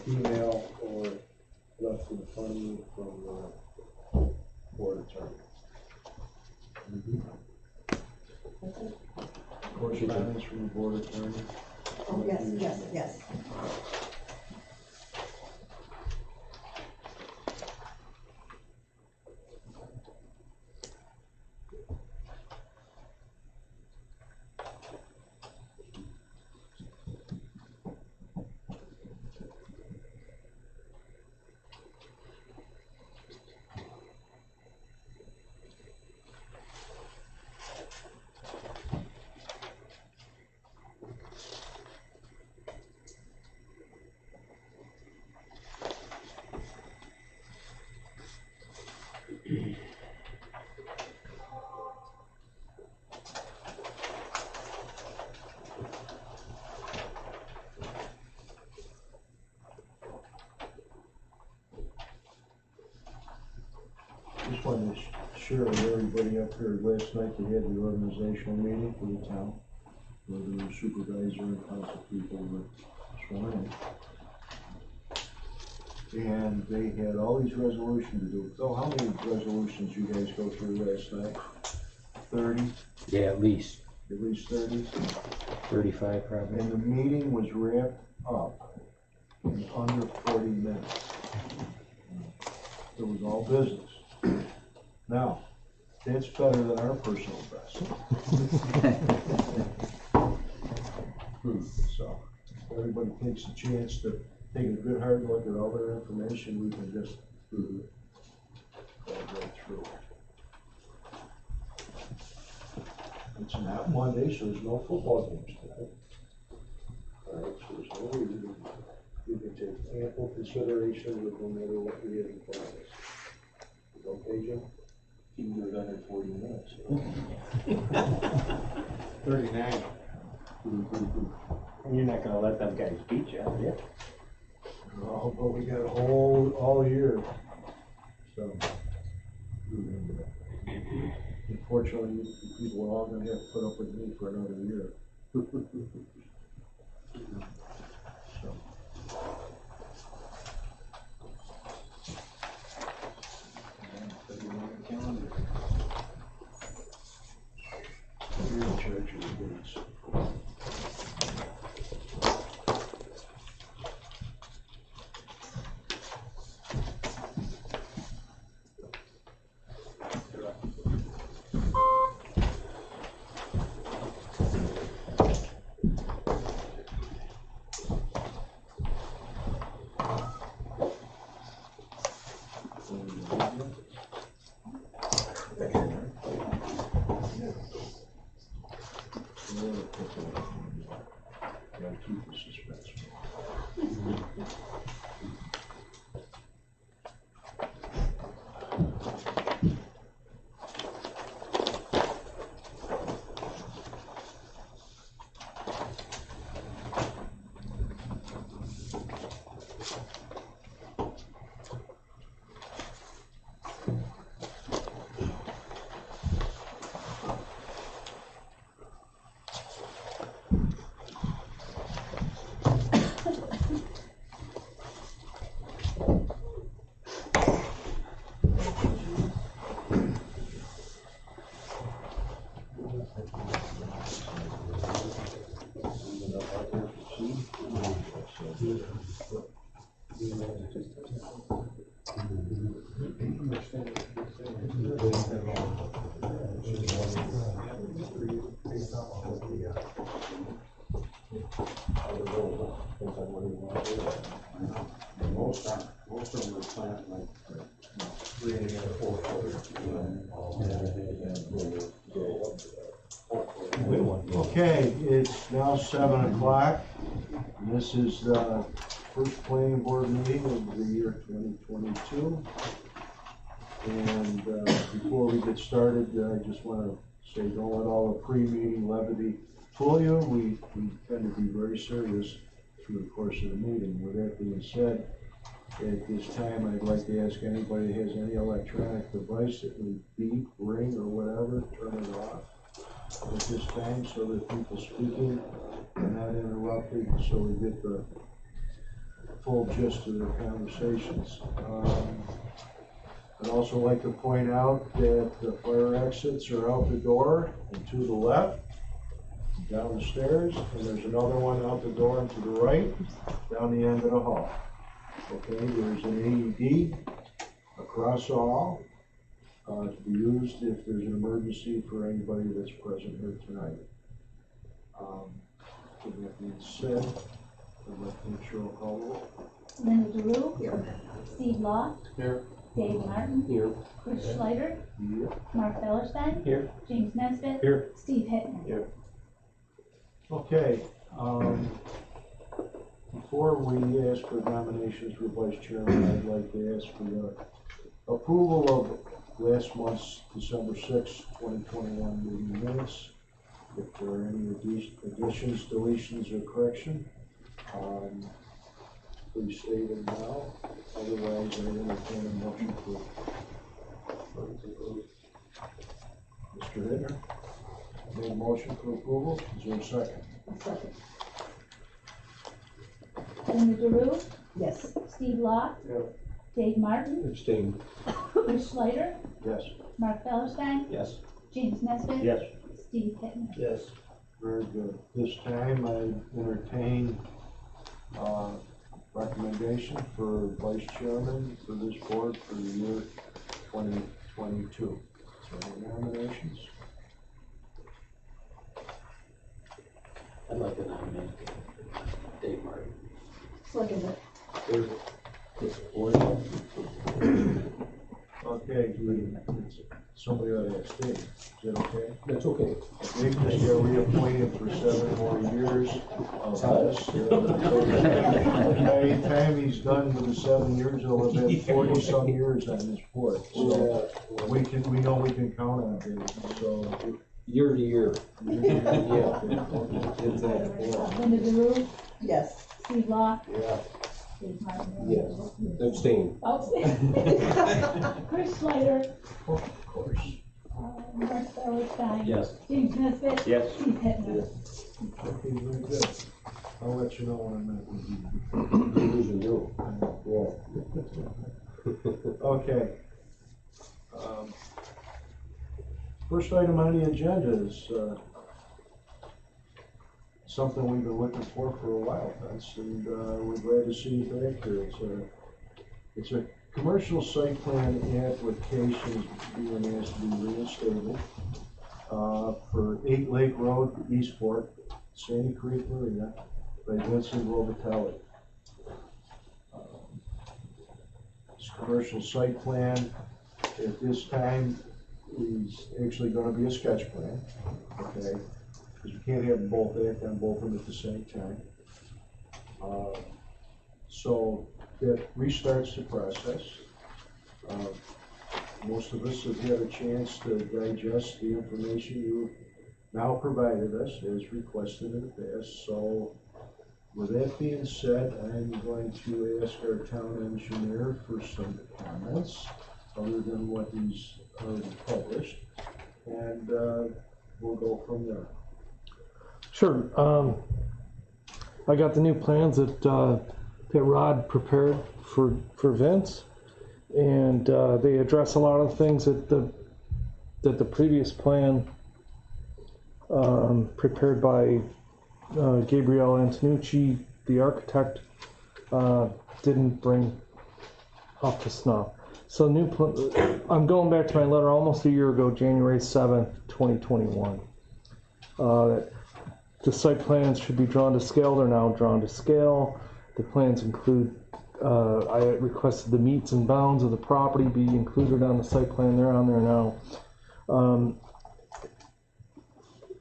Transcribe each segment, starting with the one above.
email or left in front of you from board attorney. Correspondence from the board attorney. Oh, yes. Just wanted to share with everybody up here, last night we had the organizational meeting for the town, where the new supervisor and council people were sworn in. And they had all these resolutions to do. So how many resolutions you guys go through last night? 30? Yeah, at least. At least 30? 35 probably. And the meeting was wrapped up in under 40 minutes. It was all business. Now, that's better than our personal best. So, if everybody takes a chance to take a good hard look at all their information, we can just go right through. It's not Monday, so there's no football games tonight. All right, so there's no reason. You can take ample consideration with no matter what we have in front of us. Okay, Jim? You can do it under 40 minutes. 39. And you're not gonna let them guys beat you, are you? Oh, but we got a whole, all year. So, unfortunately, you people are all gonna have to put up with me for another year. So. You're in charge of the dates. Most of them were planted like 3 and 4 Okay, it's now 7 o'clock. This is the first planning board meeting of the year 2022. And before we get started, I just want to say don't let all the pre-meeting levity fool you. We tend to be very serious through the course of the meeting. With that being said, at this time, I'd like to ask anybody that has any electronic device that would beep, ring, or whatever, turn it off at this time so that people speaking are not interrupted, so we get the full gist of their conversations. I'd also like to point out that the fire exits are out the door and to the left, down the stairs, and there's another one out the door and to the right, down the end of the hall. Okay, there's an AED across the hall to be used if there's an emergency for anybody that's present here tonight. With that being said, I'd like to make sure I'll call roll. Linda DeRue. Here. Steve Law. Here. Dave Martin. Here. Chris Schleider. Here. Mark Fellerstein. Here. James Nesbitt. Here. Steve Hittner. Here. Okay, before we ask for nominations for vice chairman, I'd like to ask for the approval of last month's December 6, 2021 meeting minutes. If there are any additions, deletions, or correction, please state them now. Otherwise, I entertain a motion for Mr. Hittner. Made a motion for approval. Is there a second? A second. Linda DeRue. Yes. Steve Law. Yeah. Dave Martin. Abstain. Chris Schleider. Yes. Mark Fellerstein. Yes. James Nesbitt. Yes. Steve Hittner. Yes. Very good. This time I entertain recommendation for vice chairman for this board for the year 2022. So any nominations? I'd like to nominate Dave Martin. Second it. Okay, somebody ought to abstain. Is that okay? That's okay. They just get reappointed for 7 more years of this. By the time he's done with the 7 years, he'll have had 40-some years on this board. So we know we can count on him, so. Year to year. Yeah. Linda DeRue. Yes. Steve Law. Yeah. Dave Martin. Yes. Abstain. Oh, Chris Schleider. Of course. Mark Fellerstein. Yes. James Nesbitt. Yes. Steve Hittner. Okay, very good. I'll let you know when I'm at the meeting. Usually do. Yeah. Okay. First item on the agenda is something we've been looking for a while, Vince, and we're glad to see you back here. It's a commercial site plan application being asked to be reinstated for 8 Lake Road, Eastport, Sandy Creek Marina, by Vincent Robitelli. This commercial site plan at this time is actually going to be a sketch plan, okay? Because you can't have them both act on both of them at the same time. So that restarts the process. Most of us have had a chance to digest the information you now provided us as requested in the past. So with that being said, I'm going to ask our town engineer for some comments other than what he's already published, and we'll go from there. Sure. I got the new plans that Rod prepared for Vince, and they address a lot of things that the previous plan prepared by Gabriel Antonucci, the architect, didn't bring up to snuff. So I'm going back to my letter almost a year ago, January 7th, 2021. The site plans should be drawn to scale. They're now drawn to scale. The plans include, I requested the meets and bounds of the property be included on the site plan. They're on there now.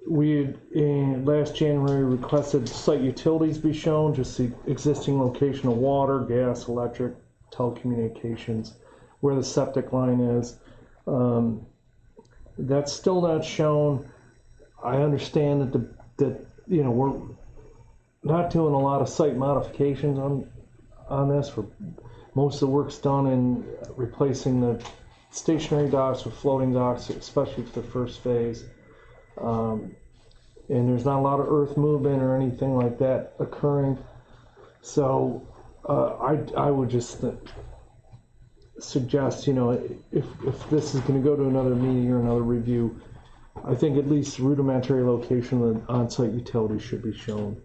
We, in last January, requested site utilities be shown, just the existing location of water, gas, electric, telecommunications, where the septic line is. That's still not shown. I understand that we're not doing a lot of site modifications on this. For most of the work's done in replacing the stationary docks with floating docks, especially for the first phase. And there's not a lot of earth movement or anything like that occurring. So I would just suggest, if this is gonna go to another meeting or another review, I think at least rudimentary location of the on-site utilities should be shown.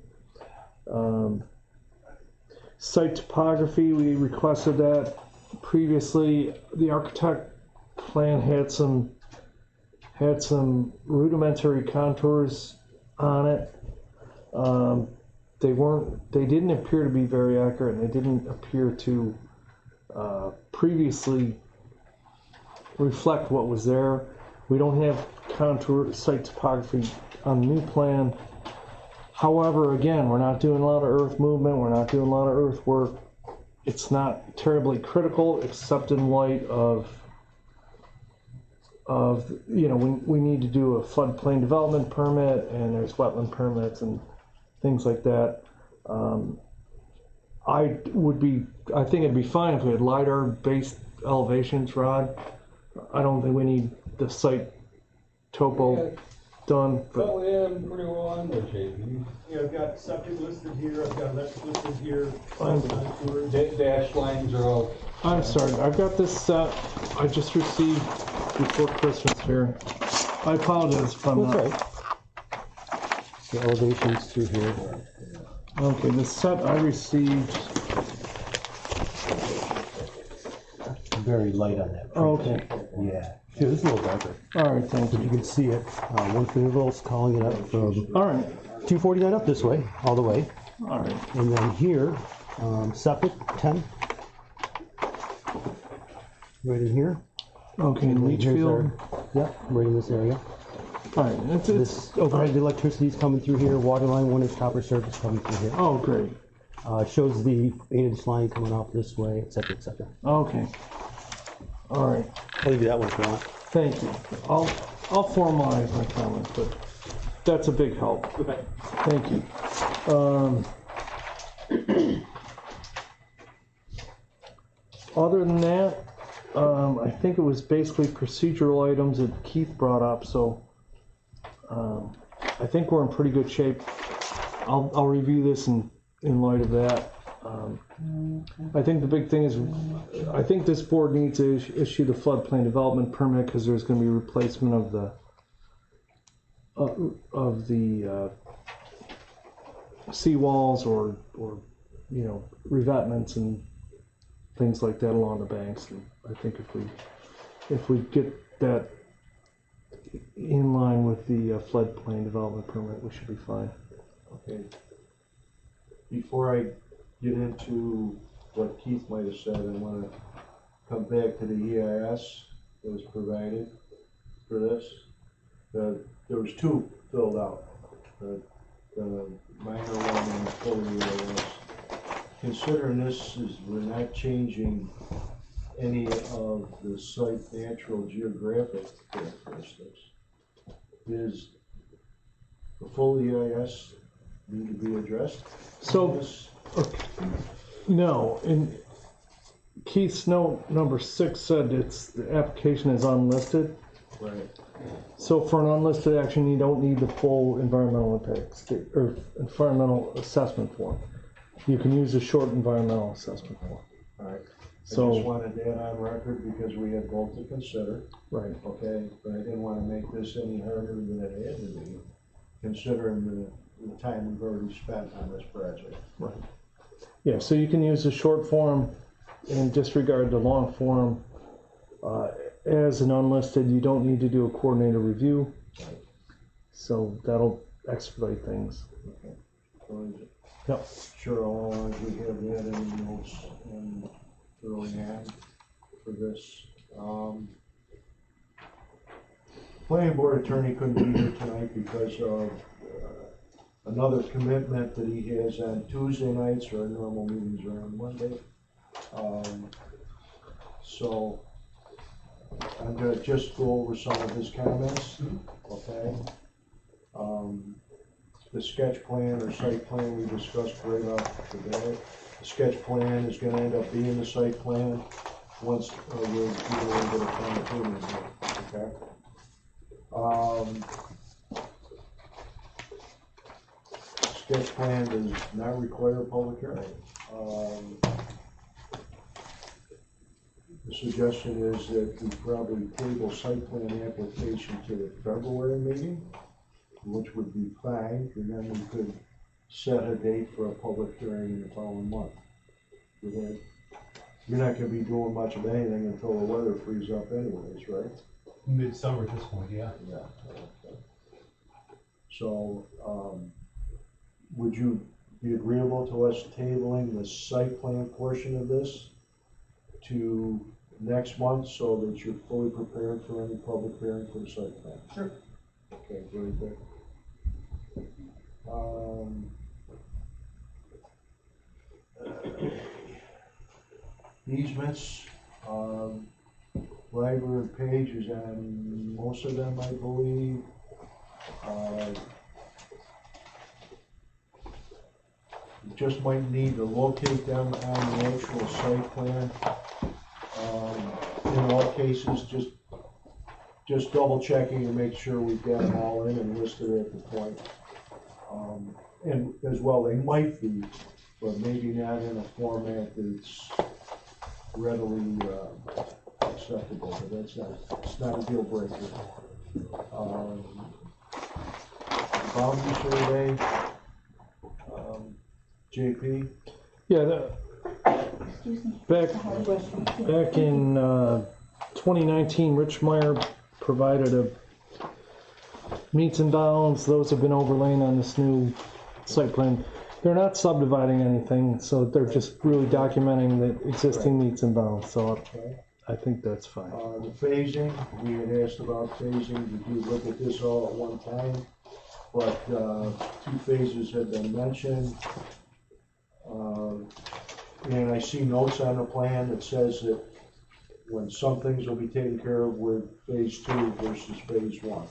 Site topography, we requested that previously. The architect plan had some rudimentary contours on it. They didn't appear to be very accurate, and they didn't appear to previously reflect what was there. We don't have contour site topography on the new plan. However, again, we're not doing a lot of earth movement, we're not doing a lot of earth work. It's not terribly critical, except in light of we need to do a floodplain development permit, and there's wetland permits and things like that. I think it'd be fine if we had LiDAR based elevations, Rod. I don't think we need the site topo done. But we have them pretty well on there, JP. Yeah, I've got septic listed here, I've got electric listed here. Dash lines are all. I'm sorry, I've got this set I just received before Christmas here. I apologize if I'm not. Right. The elevations through here. Okay, the set I received. Very light on that. Oh, okay. Yeah. Here, this is a little darker. All right, thank But you you. can see it. One interval's calling it up from All right, 249 up this way, all the way. all right. And then here, septic 10. Right in here. Okay, And then leach here's field. Yep, right in this area. All right, it's This overhead electricity's coming through here. Water line, 1-inch copper service coming through here. oh great. Shows the 8-inch line coming off this way, etc., etc. Okay. All right. I'll leave you that one if you want. Thank you. I'll formalize my comments, but that's a big help. Okay. Thank you. Other than that, I think it was basically procedural items that Keith brought up, so I think we're in pretty good shape. I'll review this in light of that. I think the big thing is, I think this board needs to issue the floodplain development permit, because there's going to be replacement of the seawalls or revetments and things like that along the banks. And I think if we get that in line with the floodplain development permit, we should be fine. Okay. Before I get into what Keith might have said, I want to come back to the EIS that was provided for this. There was two filled out, the minor one and the full EIS. Considering this we're not changing any of the site natural geographic characteristics, is the full EIS need to be addressed? So, okay. No, in Keith's note number 6 said the application is unlisted. Right. So for an unlisted action, you don't need the full environmental impact or environmental assessment form. You can use a short environmental assessment form. All right. So, I just wanted that on record because we had both to consider, right. okay? But I didn't want to make this any harder than it had to be, considering the time we've already spent on this project. Right. Yeah, so you can use the short form and disregard the long form. As an unlisted, you don't need to do a coordinated review. So that'll expedite things. Okay. So Yep. sure, all along we have that in the notes and early on for this. Planning board attorney couldn't be here tonight because of another commitment that he has on Tuesday nights, or our normal meetings are on Monday. So I'm gonna just go over some of his comments, okay? The sketch plan or site plan we discussed right off the bat. The sketch plan is gonna end up being the site plan once we're doing a little bit of fine tuning here, okay? Sketch plan does not require a public hearing. The suggestion is that we probably table site plan application to the February meeting, which would be fine, and then we could set a date for a public hearing in the following month. You're not gonna be doing much of anything until the weather frees up anyways, right? Midsummer at this point, yeah. Yeah. Okay. So, would you be agreeable to us tabling the site plan portion of this to next month so that you're fully prepared for any public hearing for the site plan? Sure. Okay, very good. Easements, library pages and most of them, I believe. You just might need to locate them on the actual site plan. In all cases, just double checking and make sure we've got them all in and listed at the point. And as well, they might be, but maybe not in a format that's readily acceptable, but it's not a deal breaker. Boundary survey, JP? Yeah, Excuse me. back, It's a hard question. back in 2019, Rich Meyer provided a meets and bounds. Those have been overlain on this new site plan. They're not subdividing anything, so they're just really documenting the existing meets and bounds, so Okay. I think that's fine. The phasing, we had asked about phasing, did you look at this all at one time? But 2 phases have been mentioned. And I see notes on the plan that says that when some things will be taken care of with phase 2 versus phase 1.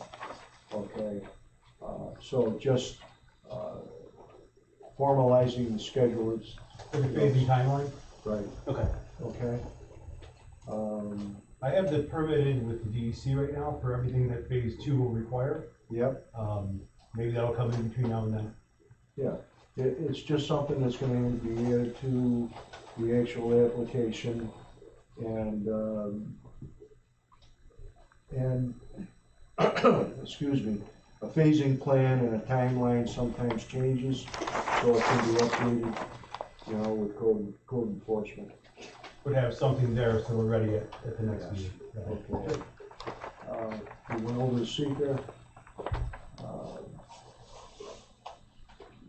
Okay, so just formalizing the schedule is, For the phasing timeline? right, Okay. okay? I have the permit in with the DEC right now for everything that phase 2 will require. Yep, Maybe that'll come in between now and then. yeah, it's just something that's gonna be added to the actual application, and excuse me, a phasing plan and a timeline sometimes changes, so it can be updated, with code enforcement. Would have something there so we're ready at the next Yes. meeting. Okay. We went over the seeker.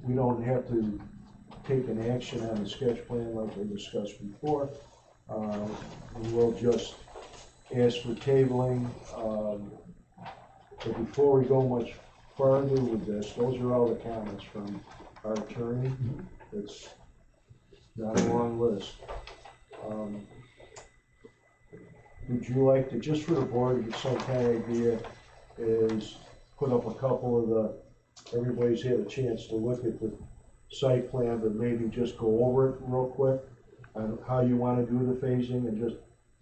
We don't have to take an action on the sketch plan like we discussed before. We will just ask for tabling. But before we go much further with this, those are all the comments from our attorney. It's not a long list. Would you like to, just for the board to get some kind of idea, is put up a couple of everybody's had a chance to look at the site plan, but maybe just go over it real quick on how you want to do the phasing and just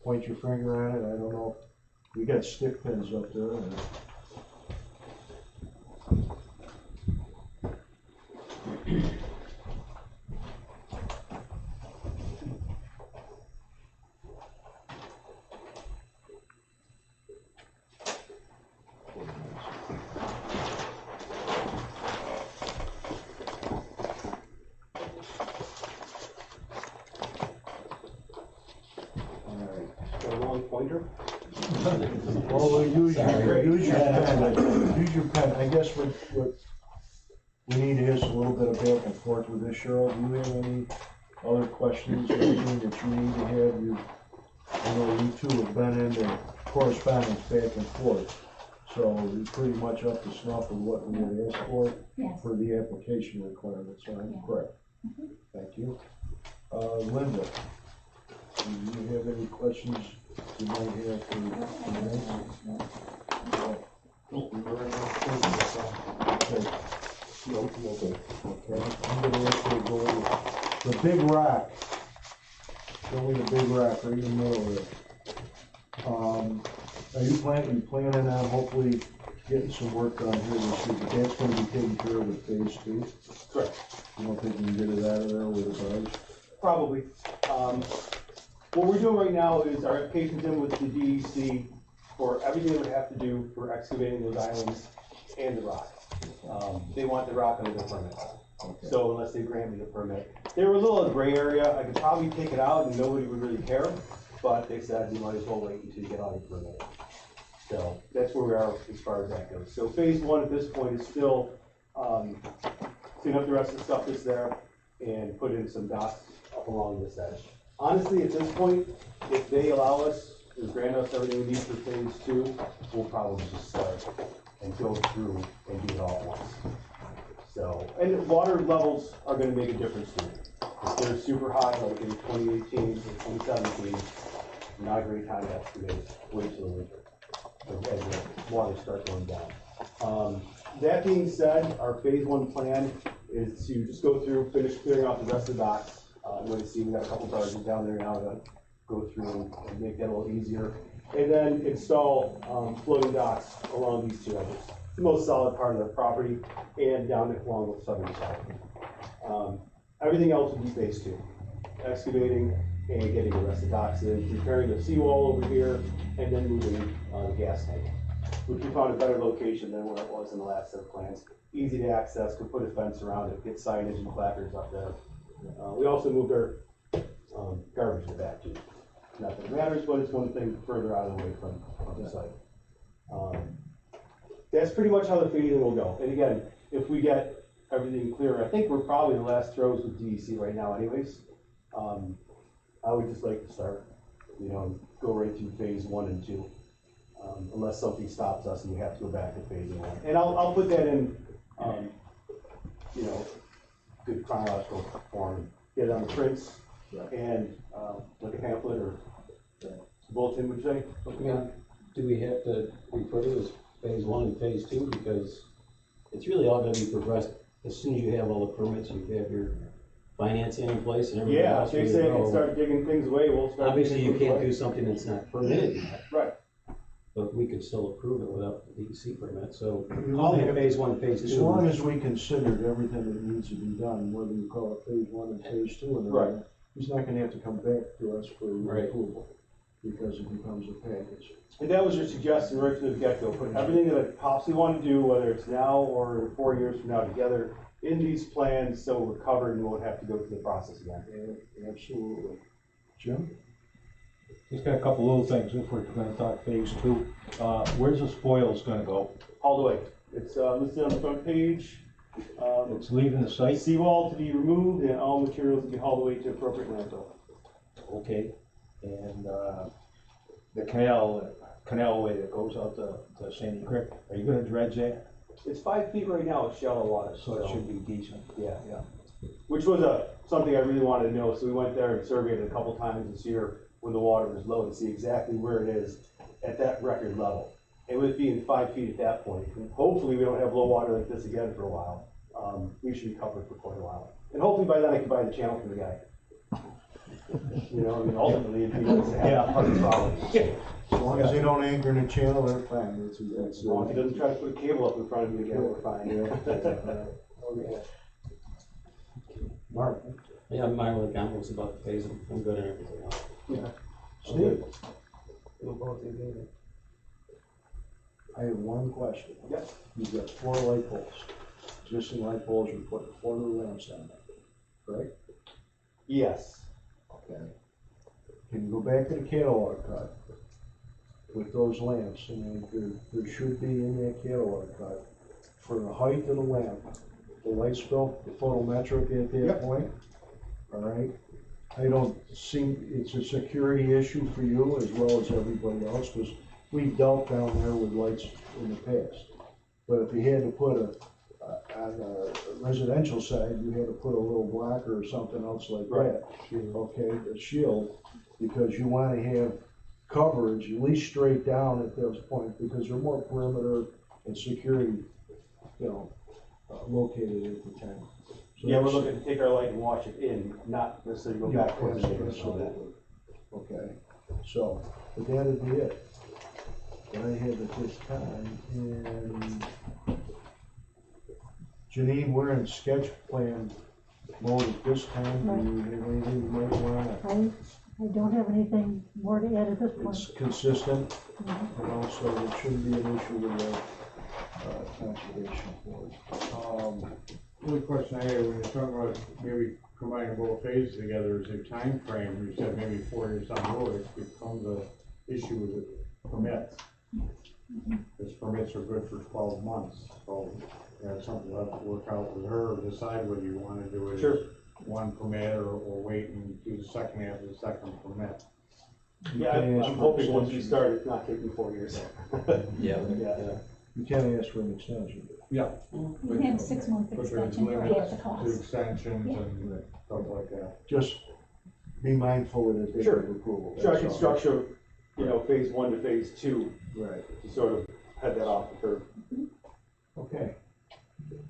point your finger on it. I don't know, we got stick pins up there. Got a rolling pointer? Well, use your pen. Use your pen. I guess what we need is a little bit of back and forth with this, Cheryl. Do you have any other questions or anything that you need to have? I know you two have been in the correspondence back and forth, so you're pretty much up to snuff with what we had asked Yes. for the application requirements, so I'm Yeah. correct. Thank you. Linda, do you have any questions you might have for me? Okay. Okay, I'm gonna actually go over the big rock. Show me the big rock right in the middle of it. Are you planning on hopefully getting some work done here this year, but that's gonna be taken care of with phase 2? Correct. You don't think you can get it out of there with a barge? Probably. What we're doing right now is our application's in with the DEC for everything that we have to do for excavating those islands and the rock. They want the rock under the permit. So unless they grant me the permit. They were a little gray area. I could probably take it out and nobody would really care. But they said you might as well wait until you get all your permit. So that's where we are as far as that goes. So phase one at this point is still clean up the rest of the stuff that's there and put in some docks up along this edge. Honestly, at this point, if they allow us to grant us everything we need for phase two, we'll probably just start and go through and do it all at once. So, and water levels are gonna make a difference too. If they're super high, like in 2018 or 2017, not a great time to excavate, wait till the winter, as the water starts going down. That being said, our phase one plan is to just go through, finish clearing out the rest of the docks. You might see we got a couple barges down there now to go through and make that a little easier. And then install floating docks along these two edges. The most solid part of the property and down along the southern side. Everything else will be phase two. Excavating and getting the rest of the docks in, repairing the seawall over here, and then moving the gas tank, which we found a better location than where it was in the last set of plans. Easy to access, could put a fence around it, get signage and placards up there. We also moved our garbage to the back too. Not that it matters, but it's one thing further out of the way from the site. That's pretty much how the phasing will go. And again, if we get everything clear, I think we're probably the last throws with DEC right now anyways. I would just like to start, go right through phase one and two. Unless something stops us and we have to go back to phase one. And I'll put that in, good chronological form, get it on the prints, and like a pamphlet or bulletin, would you say? Do we have to refer to as phase one and phase two? Because it's really all gonna be progressed as soon as you have all the permits, you have your financing in place and everything Yeah, else. if they say I can start digging things away, we'll start. Obviously, you digging can't things do something that's not permitted yet. Right. But we could still approve it without the DEC permit, so calling it phase one, phase two. As long as we considered everything that needs to be done, whether you call it phase one and phase two, and Right. he's not gonna have to come back to us for Right. approval, because it becomes a package. And that was your suggestion right from the get-go, put everything that I possibly want to do, whether it's now or 4 years from now together, in these plans, so we're covered and won't have to go through the process again. Absolutely. Jim? Just got a couple little things, if we're gonna talk phase two. Where's the spoils gonna go? All the way. It's listed on the front page. It's leaving the site? Seawall to be removed and all materials to be hauled away to appropriate landfill. Okay. And, the canalway that goes out to Sandy Creek, are you gonna dredge that? It's 5 feet right now, it's shallow water. So it should be decent. Yeah. Which was something I really wanted to know, so we went there and surveyed it a couple times this year when the water was low to see exactly where it is at that record level. And with being 5 feet at that point, and hopefully we don't have low water like this again for a while. We should be covered for quite a while. And hopefully by then I can buy the channel from the guy. Ultimately, if he wants to have a problem. As long as they don't anchor in the channel, they're fine. As long as he doesn't try to put a cable up in front of me again, we're fine. Okay. Mark? Yeah, my only comment was about the phasing. I'm good on everything else. Yeah. Steve? I have one question. Yep. You've got 4 light poles. Existing light poles, you're putting 4 new lamps on them, correct? Yes. Okay. Can you go back to the catalog cut with those lamps, and there should be in that catalog cut for the height of the lamp, the light spill, the photometric at that point, all right? I don't see, it's a security issue for you as well as everybody else, because we've dealt down there with lights in the past. But if you had to put on a residential side, you had to put a little blocker or something else like that. Okay, a shield, because you want to have coverage, at least straight down at those points, because they're more perimeter and security, located at the time. So Yeah, we're looking to take our light and wash it in, not necessarily go back towards the neighbors. Absolutely. Okay, so, but that'd be it. That I have at this time, and Janine, we're in sketch plan Mo, at this time, do you have anything you might wanna? I don't have anything more to add at this point. It's consistent, and also there shouldn't be an issue with the conservation board. The only question I had, when you're talking about maybe combining both phases together, is a time frame. You said maybe 4 years down the road, it becomes an issue with the permits. Because permits are good for 12 months, so that's something we'll have to work out with her, or decide whether you wanna do it. Sure. One permit, or wait and do the second half of the second permit. Yeah, I'm hoping once we start, it's not taking 4 years. Yeah. You can't ask for an extension. Yeah. We have a 6-month But there's extension for half the limits to cost. extensions Yeah. and stuff like that. Just be mindful of the date Sure. of approval. Sure, I that's can all. structure, phase 1 to phase 2 Right, to sort of head that off the curve. okay.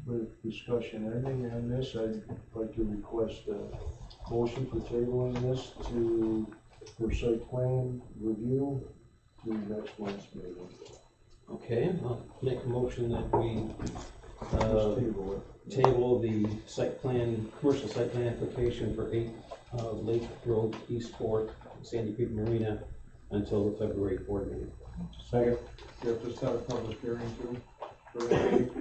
With discussion ending on this, I'd like to request a motion for tabling this for site plan review to next month's meeting. Okay, I'll make a motion that we, Just table it. table the site plan, commercial site plan application for 8 Lake Road East Fork, Sandy Creek Marina until the February board meeting. Second. You have to set a public hearing too, for that date?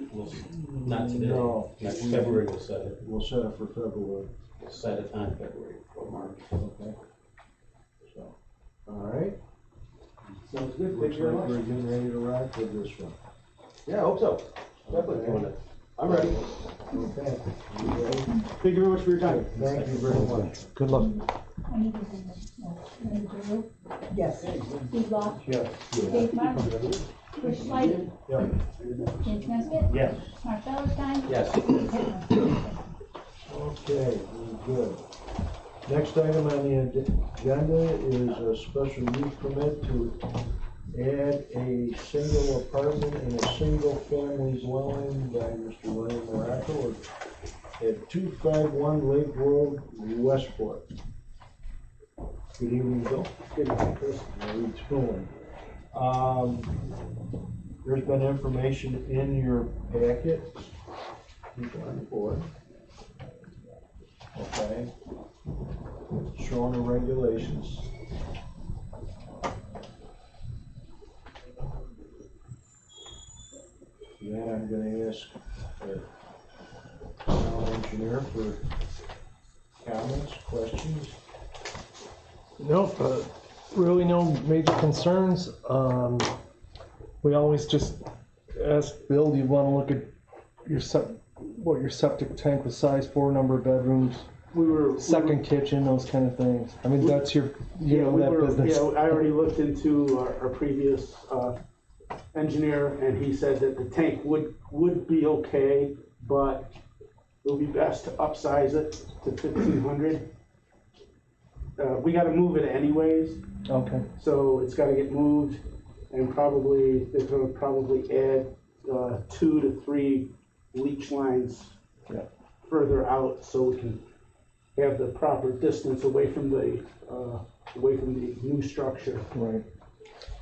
Not today. No. Next February we'll set it. We'll set it for February, We'll set it on February or March. okay? So, all right. Sounds good, thank Looks you very like we're much. getting ready to rock with this one. Yeah, I hope so. Definitely doing it. I'm ready. Okay. You ready? Thank you very much for your time. Thank you very much. Good luck. I need to do Yes. Steve Law, Yes. Dave Mark, Chris Light, Yeah. James Nesbitt, Yes. Mark Valentine. Yes. Steve Hitler. Okay, very good. Next item on the agenda is a special use permit to add a single apartment in a single family dwelling by Mr. William Morocco at 251 Lake Road, Westport. Good evening, Bill. Good night, Chris. How are you doing? There's been information in your packet. Keep on the board. Okay. Showing the regulations. Then I'm gonna ask the town engineer for comments, questions. Nope, really no major concerns. We always just ask Bill, do you wanna look at what your septic tank was sized for, number of bedrooms, second kitchen, those kind of things? I mean, that's your, that business. Yeah, I already looked into our previous engineer, and he said that the tank would be okay, but it would be best to upsize it to 1,500. We gotta move it anyways, Okay, so it's gotta get moved, and they're gonna probably add 2 to 3 leach lines Yeah. further out, so we can have the proper distance away from the new structure. right.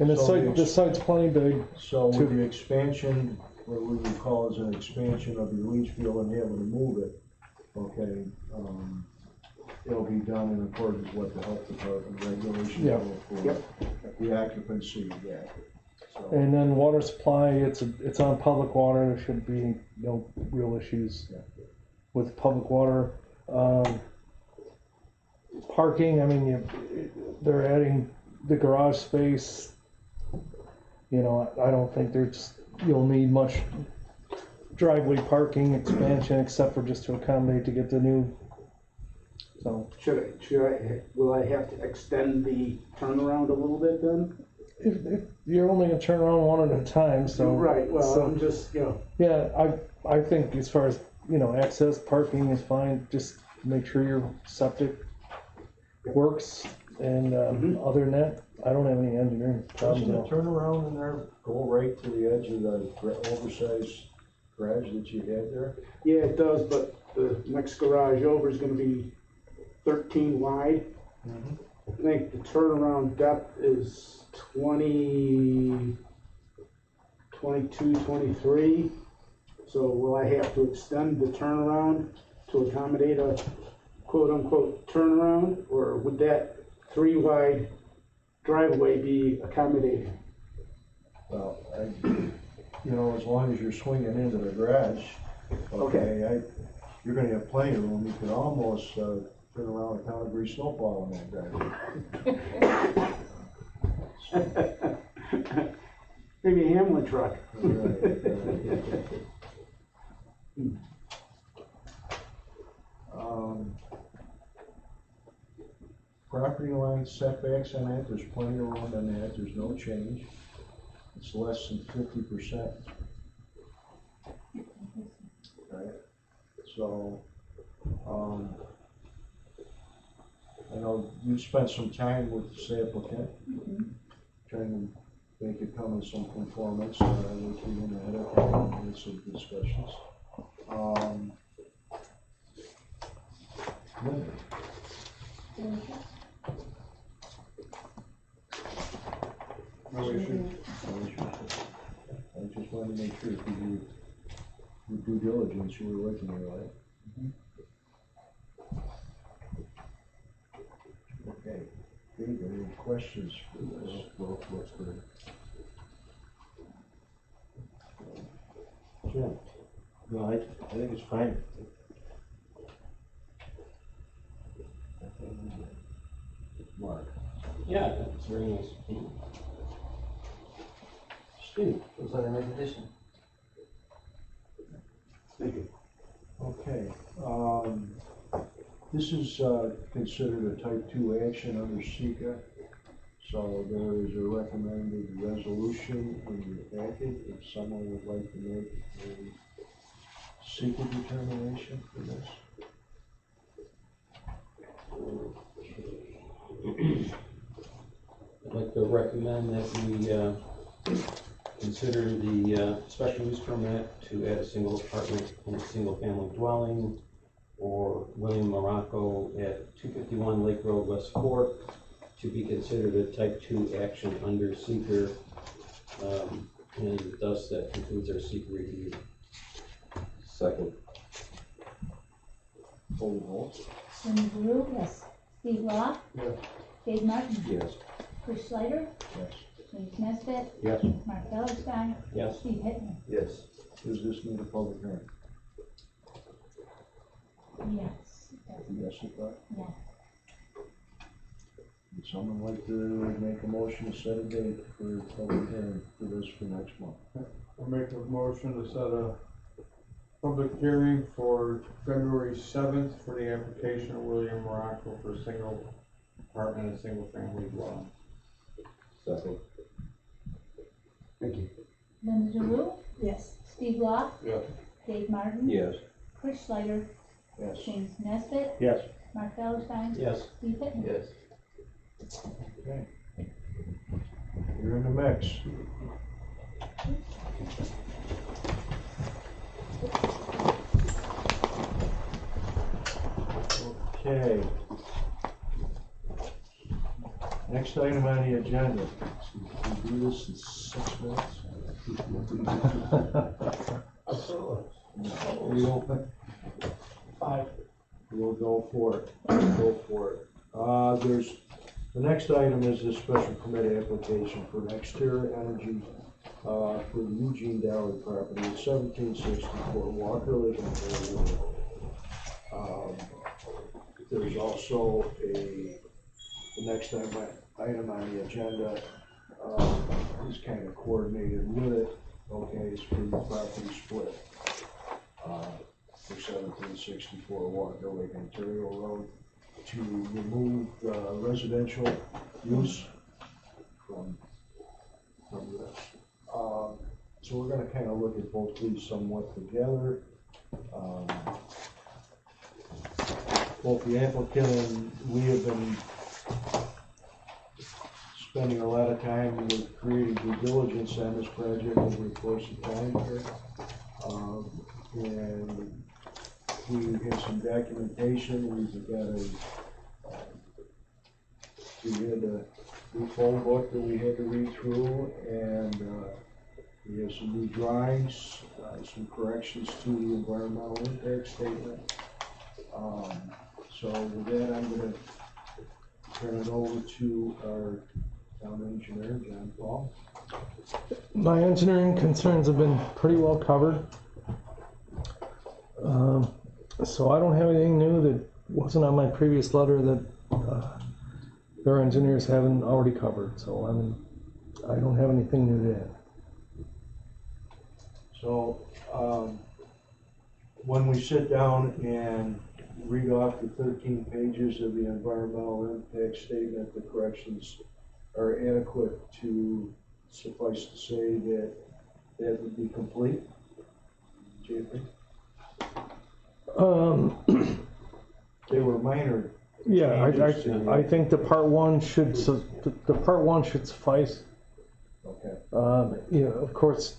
And the So site's plenty big. So with the expansion, what we would call as an expansion of your leach field and able to move it, okay, it'll be done in accordance with what the health department regulations Yeah. for the occupancy of that. So, And then water supply, it's on public water, there should be no real issues with public water. Parking, I mean, they're adding the garage space. I don't think you'll need much driveway parking expansion except for just to accommodate to get the new, so. Will I have to extend the turnaround a little bit then? If you're only gonna turn around one at a time, so. Right, well, so- I'm just, Yeah, I think as far as, access, parking is fine, just make sure your septic works, and, other than that, I don't have any engineering problems doesn't at the all. turnaround in there go right to the edge of the oversized garage that you had there? yeah, it does, but the next garage over is gonna be 13 wide. I think the turnaround depth is 22, 23. So will I have to extend the turnaround to accommodate a quote-unquote turnaround, or would that 3-wide driveway be accommodating? Well, as long as you're swinging into the garage, okay, you're gonna have plenty of room. You could almost, turn around and count a grease snowplow in that driveway. Maybe a Hamlin truck. Property line setbacks on that, there's plenty of room on that, there's no change. It's less than 50%. Right, so, I know you spent some time with this applicant, trying to make it come in some conformance, with you in ahead of time, and some discussions. Linda? No issue. I just wanted to make sure if you do due diligence, you were looking at it, right? Okay, Dave, any questions for this? Looks good. Jim? No, I think it's fine. Mark? Yeah, it's very nice. Steve? Was that a nice addition? Thank you. Okay, this is, considered a type 2 action under SECA. So there is a recommended resolution in your packet if someone would like to make a SECA determination for this. I'd like to recommend that we consider the special use permit to add a single apartment in a single family dwelling for William Morocco at 251 Lake Road, West Fork, to be considered a type 2 action under seeker, and thus that concludes our seeker review. Second. Full vote? Cindy Blue, yes. Steve Law, Yes. Dave Martin, Yes. Chris Schleider, Yes. James Nesbitt, Yes. Mark Valentine, Yes. Steve Hittner. Yes. Does this need a public hearing? Yes. it does. Yes, it does. Yes. Would someone like to make a motion to set a date for public hearing for this for next month? I'll make a motion to set a public hearing for February 7th for the application of William Morocco for a single apartment and single family dwelling. Second. Thank you. Linda Lou, Yes. Steve Law, Yes. Dave Martin, Yes. Chris Schleider, Yes. James Nesbitt, Yes. Mark Valentine, Yes. Steve Hittner. Yes. Okay. You're in the mix. Okay. Next item on the agenda. We do this in 6 minutes? No, we don't. 5. We'll go for it. Go for it. The next item is the special permit application for an exterior energy for the Eugene Dowry property at 1764 Walker Lake in Fairfield. There's also the next item on the agenda is kind of coordinated with it. Okay, it's for the property split for 1764 Walker Lake, Ontario Road, to remove residential use from this. So we're gonna kind of look at both these somewhat together. Both the applicant and we have been spending a lot of time with creating due diligence on this project over the course of time here. And we have some documentation. We had a phone book that we had to read through, and we have some new drawings, some corrections to the environmental impact statement. So with that, I'm gonna turn it over to our town engineer, John Paul. My engineering concerns have been pretty well covered. So I don't have anything new that wasn't on my previous letter that their engineers haven't already covered. So I don't have anything new to add. So, when we sit down and read off the 13 pages of the environmental impact statement, the corrections are adequate to suffice to say that that would be complete? JP? They were minor. Yeah, changes to I think the part one should suffice. Okay. You know, of course,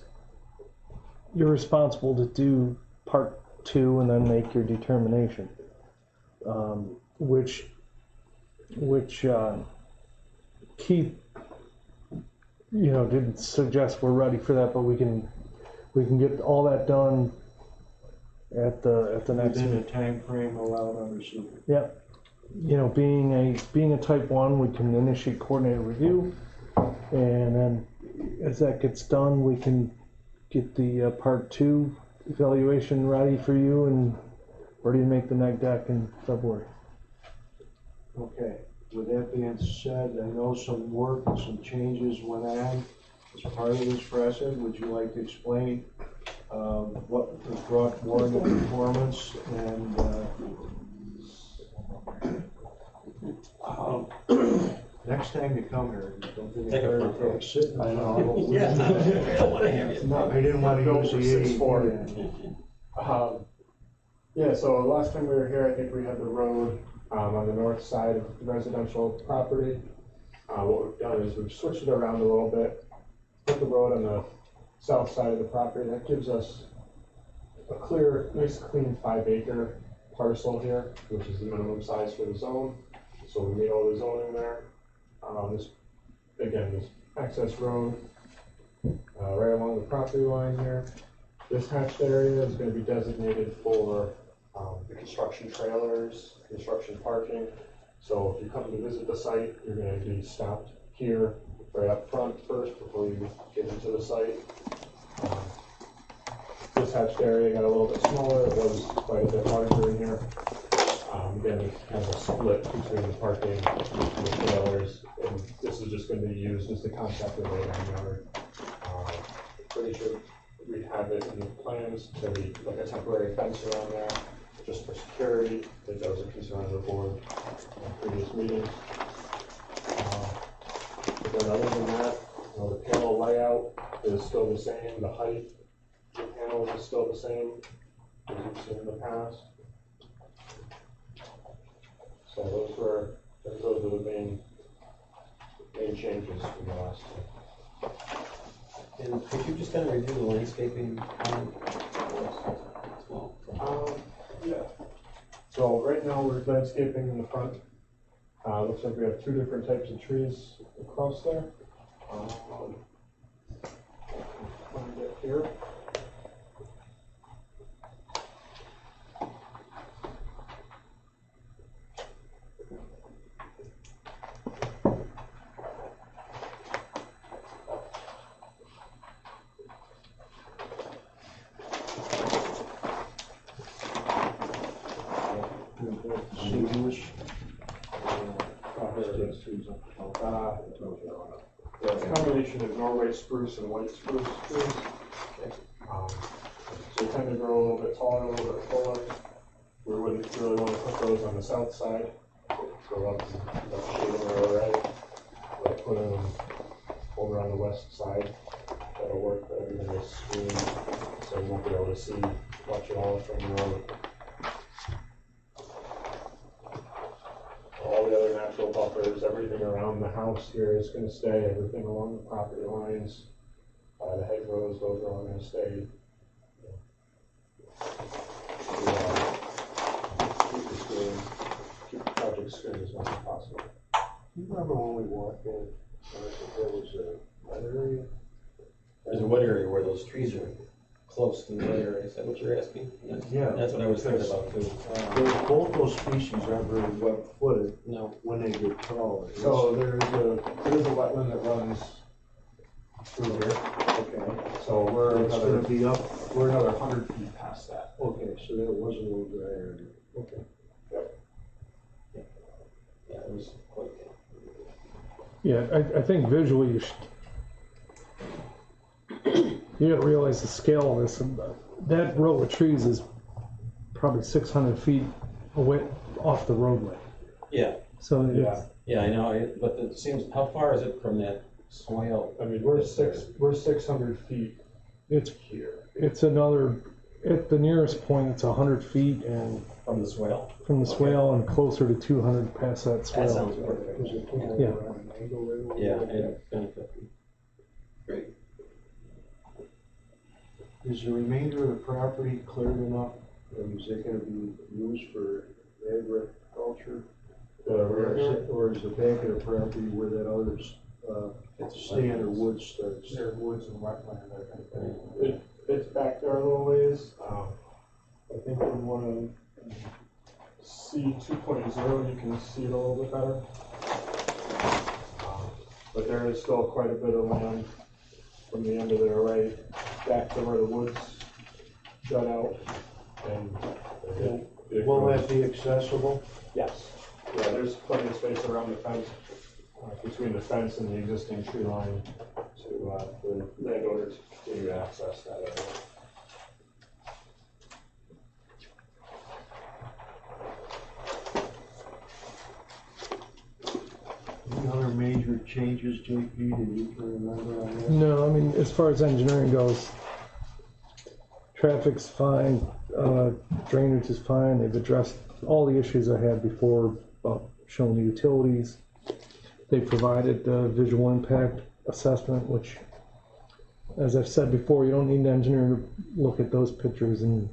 you're responsible to do part two and then make your determination, which Keith, you know, didn't suggest we're ready for that, but we can get all that done at the next Within meeting. the time frame allowed under secret. Yeah, you know, being a type 1, we can initiate coordinated review, and then as that gets done, we can get the part 2 evaluation ready for you and ready to make the neg deck in February. Okay, with that being said, I know some work and some changes went on as part of this process. Would you like to explain what was brought more into performance and next time you come here, don't give me a heart attack sitting. I know. Yeah. No, I didn't want to Go use for the 6'4". Yeah, so last time we were here, I think we had the road on the north side of the residential property. What we've done is we've switched it around a little bit, put the road on the south side of the property. That gives us a clear, nice clean 5-acre parcel here, which is the minimum size for the zone. So we meet all the zoning there. This access road right along the property line here. This hatched area is going to be designated for the construction trailers, construction parking. So if you come to visit the site, you're going to be stopped here right up front first before you get into the site. This hatched area got a little bit smaller. It was quite a bit larger in here. Again, it's kind of a split between the parking and the trailers, and this is just going to be used as the contractor road on yard. Pretty sure we have it in the plans to be like a temporary fence around there, just for security. I think that was a concern of the board in previous meetings. But then other than that, you know, the panel layout is still the same. The height of the panels is still the same as you've seen in the past. So those are the main changes from the last time. And could you just kind of review the landscaping plan as well? Yeah. So right now we're landscaping in the front. Looks like we have 2 different types of trees across there. Find it here. It's a combination of Norway spruce and white spruce trees. So they tend to grow a little bit taller, a little bit fuller. We wouldn't really want to put those on the south side. Grow up shading already. But put them over on the west side. That'll work, but everything is screened, so you won't be able to see much at all from the road. All the other natural buffers, everything around the house here is going to stay, everything along the property lines, the hedgerows, those are all going to stay. Keep the project screened as much as possible. You remember when we walked in, there was a wet area? There's a wet area where those trees are close to the area, is that what you're asking? Yeah. That's what I was thinking about too. Both those species aren't very wet-footed No. when they get taller. So there's a wetland that runs through here, Okay, so we're it's gonna another, be up, we're another 100 feet past that. okay, so that was a little dry area. Okay. Yeah, it was quite. Yeah, I think visually you gotta realize the scale of this. And that row of trees is probably 600 feet away off the roadway. Yeah, So Yeah. yeah, I know, but it seems, how far is it from that swale? I mean, we're 600 feet it's here. it's another, at the nearest point, it's 100 feet and From the swale? from the swale and closer to 200 past that That swale. sounds perfect. Is it kind of Yeah. around an angle right over Yeah, there? and great. Is the remainder of the property cleared enough? Is it gonna be used for agriculture? Or is the back of the property where that other, standard wood starts? There's woods and wetland, I think. It's back there a little ways. I think we want to see 2.0, you can see it a little bit better. But there is still quite a bit of land from the end of there, right back to where the woods jut out. And Will that be accessible? yes, yeah, there's plenty of space around the fence, between the fence and the existing tree line to the landowner to continue to access that area. Any other major changes, JP, that you can remember on that? No, I mean, as far as engineering goes, traffic's fine, drainage is fine. They've addressed all the issues I had before about showing the utilities. They provided a visual impact assessment, which, as I've said before, you don't need an engineer to look at those pictures and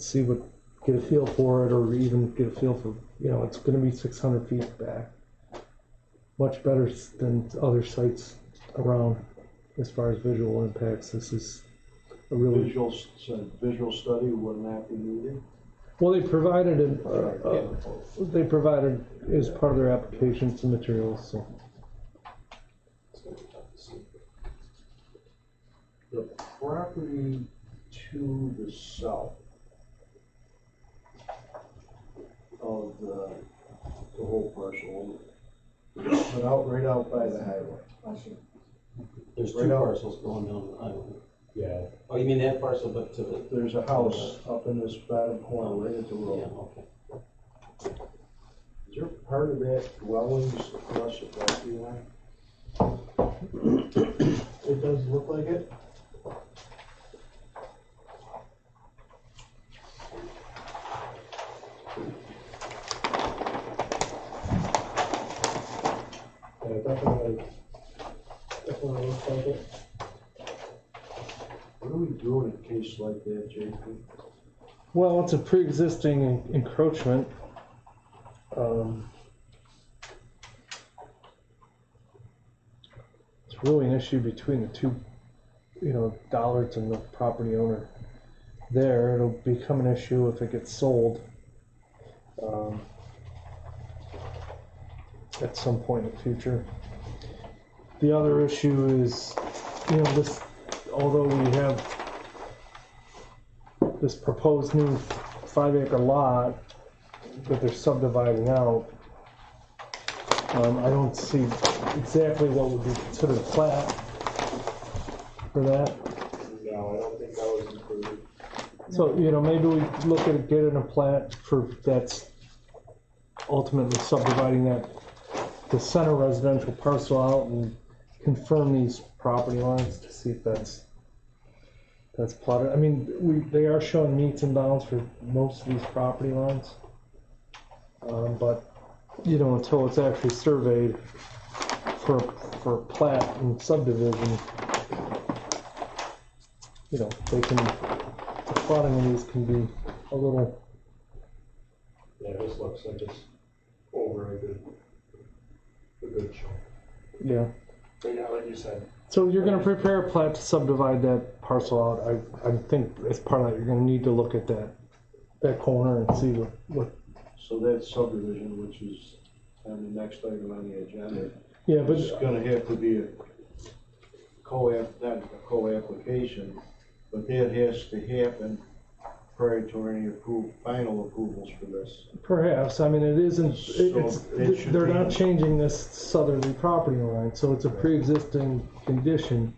see what, get a feel for it, or even get a feel for, it's gonna be 600 feet back. Much better than other sites around as far as visual impacts. This is a really... Visual study would not be needed? Well, they provided they provided as part of their application some materials, so. The property to the south of the whole parcel, but right out by the highway. There's Right two out. parcels going down the highway. Yeah. Oh, you mean that parcel, but to the, There's a house up in this bottom corner, right at the yeah, road. okay. Is there part of that dwellings across the property line? It does look like it. Yeah, definitely looks like it. What do we do in a case like that, JP? Well, it's a pre-existing encroachment. It's really an issue between the two, Dollards and the property owner there. It'll become an issue if it gets sold at some point in the future. The other issue is, this, although we have this proposed new 5-acre lot that they're subdividing out, I don't see exactly what would be considered a plat for that. No, I don't think that was included. So, maybe we look at getting a plat for that's ultimately subdividing the center residential parcel out and confirm these property lines to see if that's plotted. I mean, they are showing meets and bounds for most of these property lines. But, until it's actually surveyed for plat and subdivision, the plotting of these can be a little... Yeah, this looks like it's over a good chunk. Yeah. But yeah, like you said. So you're gonna prepare a plat to subdivide that parcel out, I think as part of that, you're gonna need to look at that corner and see what, So that subdivision, which is on the next item on the agenda, yeah, but, it's gonna have to be a not a co-application, but that has to happen prior to any final approvals for this. perhaps, I mean, it isn't, So it should they're be- not changing this southerly property line, so it's a pre-existing condition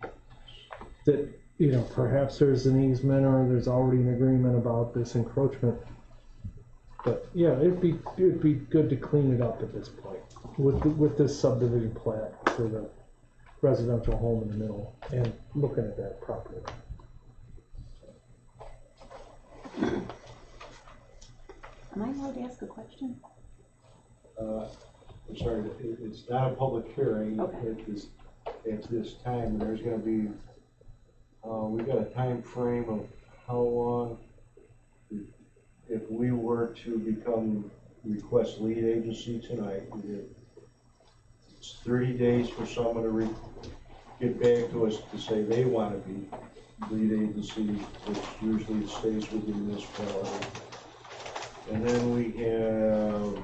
that, you know, perhaps there's an easement or there's already an agreement about this encroachment. But, yeah, it'd be good to clean it up at this point with this subdivision plat for the residential home in the middle and looking at that property. Am I allowed to ask a question? I'm sorry, it's not a public hearing Okay. at this time. There's gonna be, we've got a time frame of how long, if we were to request lead agency tonight, it's 30 days for someone to get back to us to say they want to be lead agency, which usually stays with the municipality. And then we have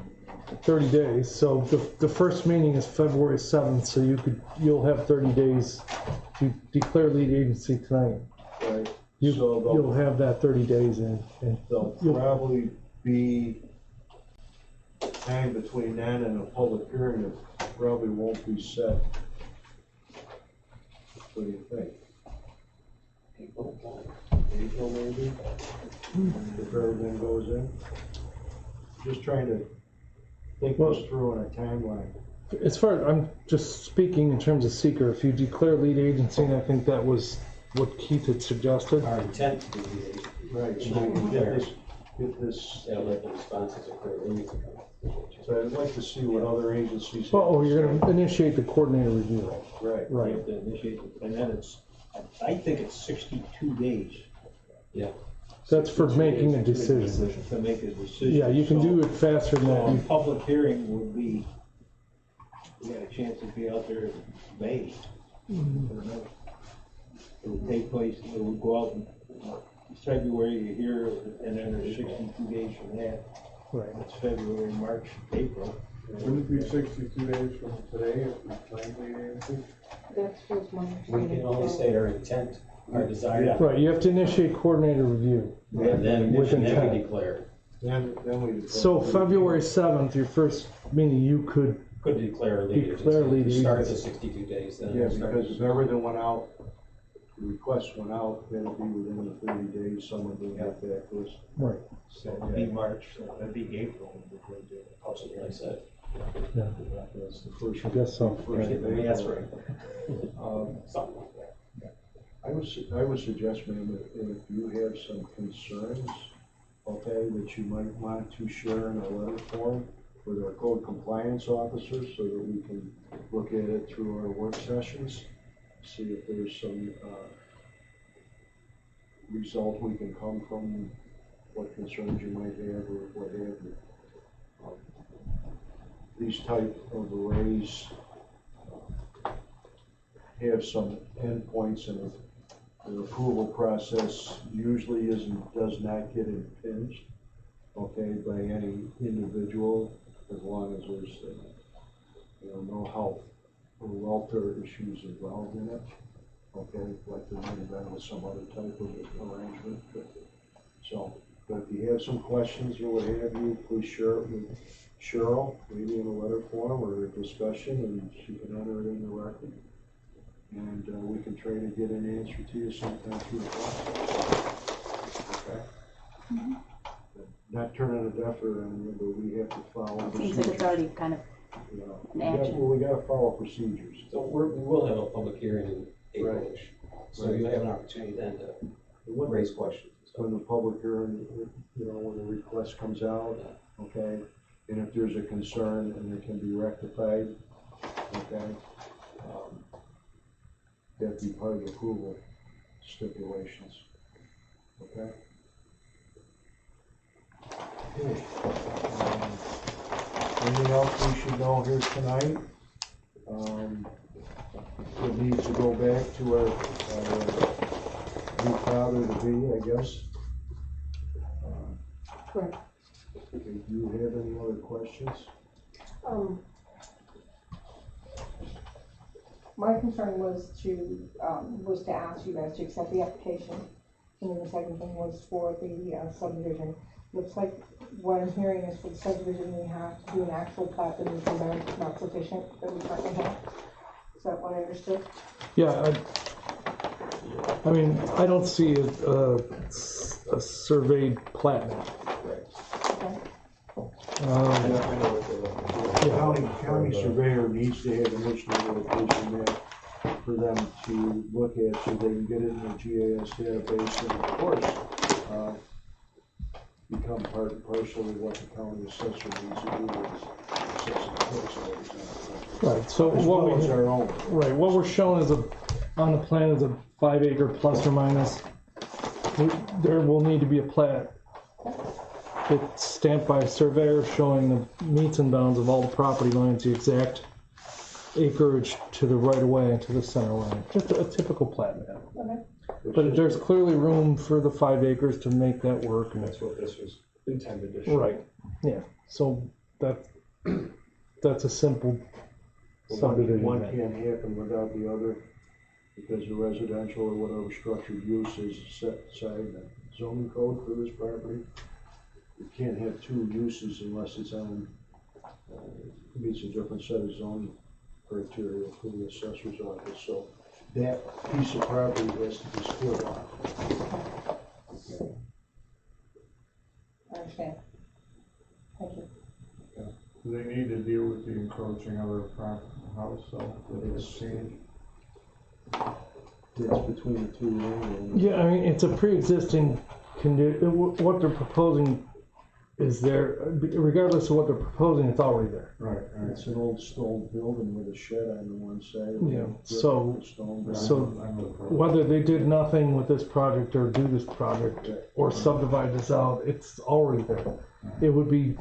30 days, so the first meeting is February 7th, so you'll have 30 days to declare lead agency tonight. right. You'll have that 30 days in, and There'll probably be time between then and a public hearing that probably won't be set. What do you think? April maybe? If everything goes in? Just trying to think this through on a timeline. as far, I'm just speaking in terms of seeker, if you declare lead agency, and I think that was what Keith had suggested. Our intent to be the agent. Right, so we can get this, They'll let the responses occur. so I'd like to see what other agencies. have Oh, to you're say. gonna initiate the coordinator review. Right. You Right. have to initiate, it, and then I think it's 62 days. Yeah. That's for making a decision. To make a decision. Yeah, you can do it faster than So a that. public hearing would be, we got a chance to be out there in May. It would take place, it would go out in February here, and then there's 62 days from that. Right. It's February, March, April. Wouldn't it be 62 days from today if we claim lead agency? That was my We can only state our intent, our desire. Right, you have to initiate coordinator review. And then we With intent. declare. Then we. So February 7th, your first meeting, you could, Could declare lead agency. Declare lead It starts at agency. 62 days then. Yeah, because if everything went out, the request went out, then it'd be within the 30 days, someone will get back to us. right, So it'd be March, so that'd be April. Possibly, I said. yeah, That's the first. I guess so. First of April. That's right. Um, I would suggest, ma'am, that if you have some concerns, okay, that you might want to share in a letter form with our code compliance officers so that we can look at it through our work sessions, see if there's some result we can come from what concerns you might have or what have you. These type of arrays have some endpoints, and the approval process usually does not get impinged, okay, by any individual, as long as there's no health or welfare issues involved in it, okay, like there might have been with some other type of arrangement. But if you have some questions or what have you, please share it with Cheryl, maybe in a letter form or a discussion, and she can enter it in the record. And we can try to get an answer to you sometime through the process. Okay? Not turning a deaf ear on you, but we have to follow It seems procedures. like it's already kind of in action. We gotta follow procedures. So we will have a public hearing in April-ish. So you have an opportunity then to raise questions. When the public hearing, when the request comes out, okay, and if there's a concern and it can be rectified, okay, that'd be part of the approval stipulations, okay? Okay. Anything else we should know here tonight? It needs to go back to our be proud to be, I guess. Correct. Okay, do you have any other questions? My concern was to ask you guys to accept the application. And then the second thing was for the subdivision. Looks like what I'm hearing is for the subdivision, we have to do an actual plat that is not sufficient, that we currently have. Is that what I understood? Yeah, I mean, I don't see a surveyed plat map. Okay. The county surveyor needs to have an initial location map for them to look at so they can get it in the GIS database and of course, become part and parcel of what the county assessor needs to do is assess the place. Right, so As what well as our own. Right, what we're showing is on the plan is a 5 acre plus or minus. There will need to be a plat. It's stamped by a surveyor showing the meets and bounds of all the property lines, the exact acreage to the right of way and to the center line. Just a typical plat map. Okay. But there's clearly room for the 5 acres to make that work. And That's what this was intended to show. right, yeah. So that's a simple subdivision. One map. can't happen without the other because the residential or whatever structured use is set aside in the zoning code for this property. You can't have two uses unless it's on, meets a different set of zoning criteria for the assessor's office. So that piece of property has to be split off. Okay. I understand. Thank you. Do they need to deal with the encroaching other house, so that it's changed? It's between the two land. Yeah, I mean, it's a pre-existing condition. What they're proposing is there, regardless of what they're proposing, it's already there. Right. It's an old stone building with a shed on the one side. Yeah, so I whether they did nothing with this project or do this project or subdivide this out, it's already there. It would be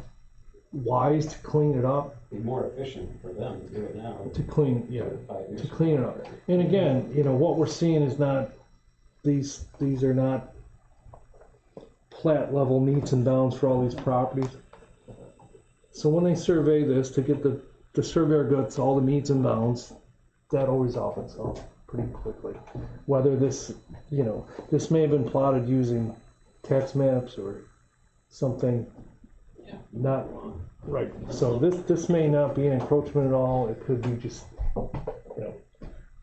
wise to clean it up, Be more efficient for them to do it now. to clean, yeah, than 5 years to from clean it now. up. And again, you know, what we're seeing is not, these are not plat level meets and bounds for all these properties. So when they survey this, to get the surveyor gets all the meets and bounds, that always resolves itself pretty quickly. Whether this, you know, this may have been plotted using tax maps or something not right. So this may not be an encroachment at all. It could be just, you know,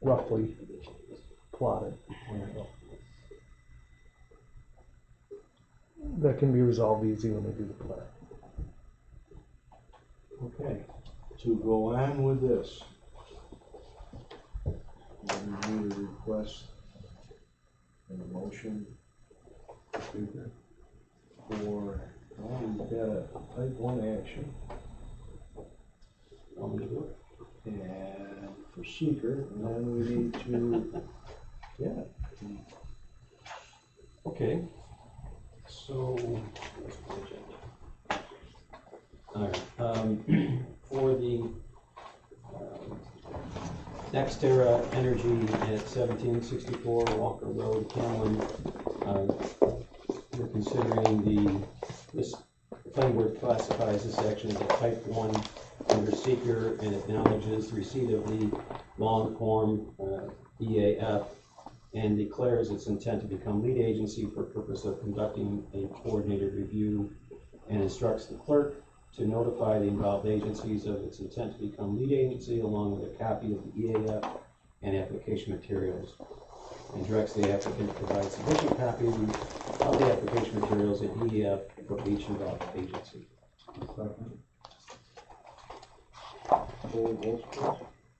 roughly plotted. That can be resolved easy when they do the plat. Okay, to go on with this, we need a request and a motion for, well, we've got a type 1 action. And for seeker, and then we need to, Okay. So, where's the agenda? All right, for the Nextera Energy at 1764 Walker Road, Hamlin, we're considering this planning board classifies this action as a type 1 under seeker and acknowledges receipt of the long form EAF and declares its intent to become lead agency for purpose of conducting a coordinated review and instructs the clerk to notify the involved agencies of its intent to become lead agency along with a copy of the EAF and application materials, and directs the applicant to provide sufficient copies of the application materials and EAF for each involved agency.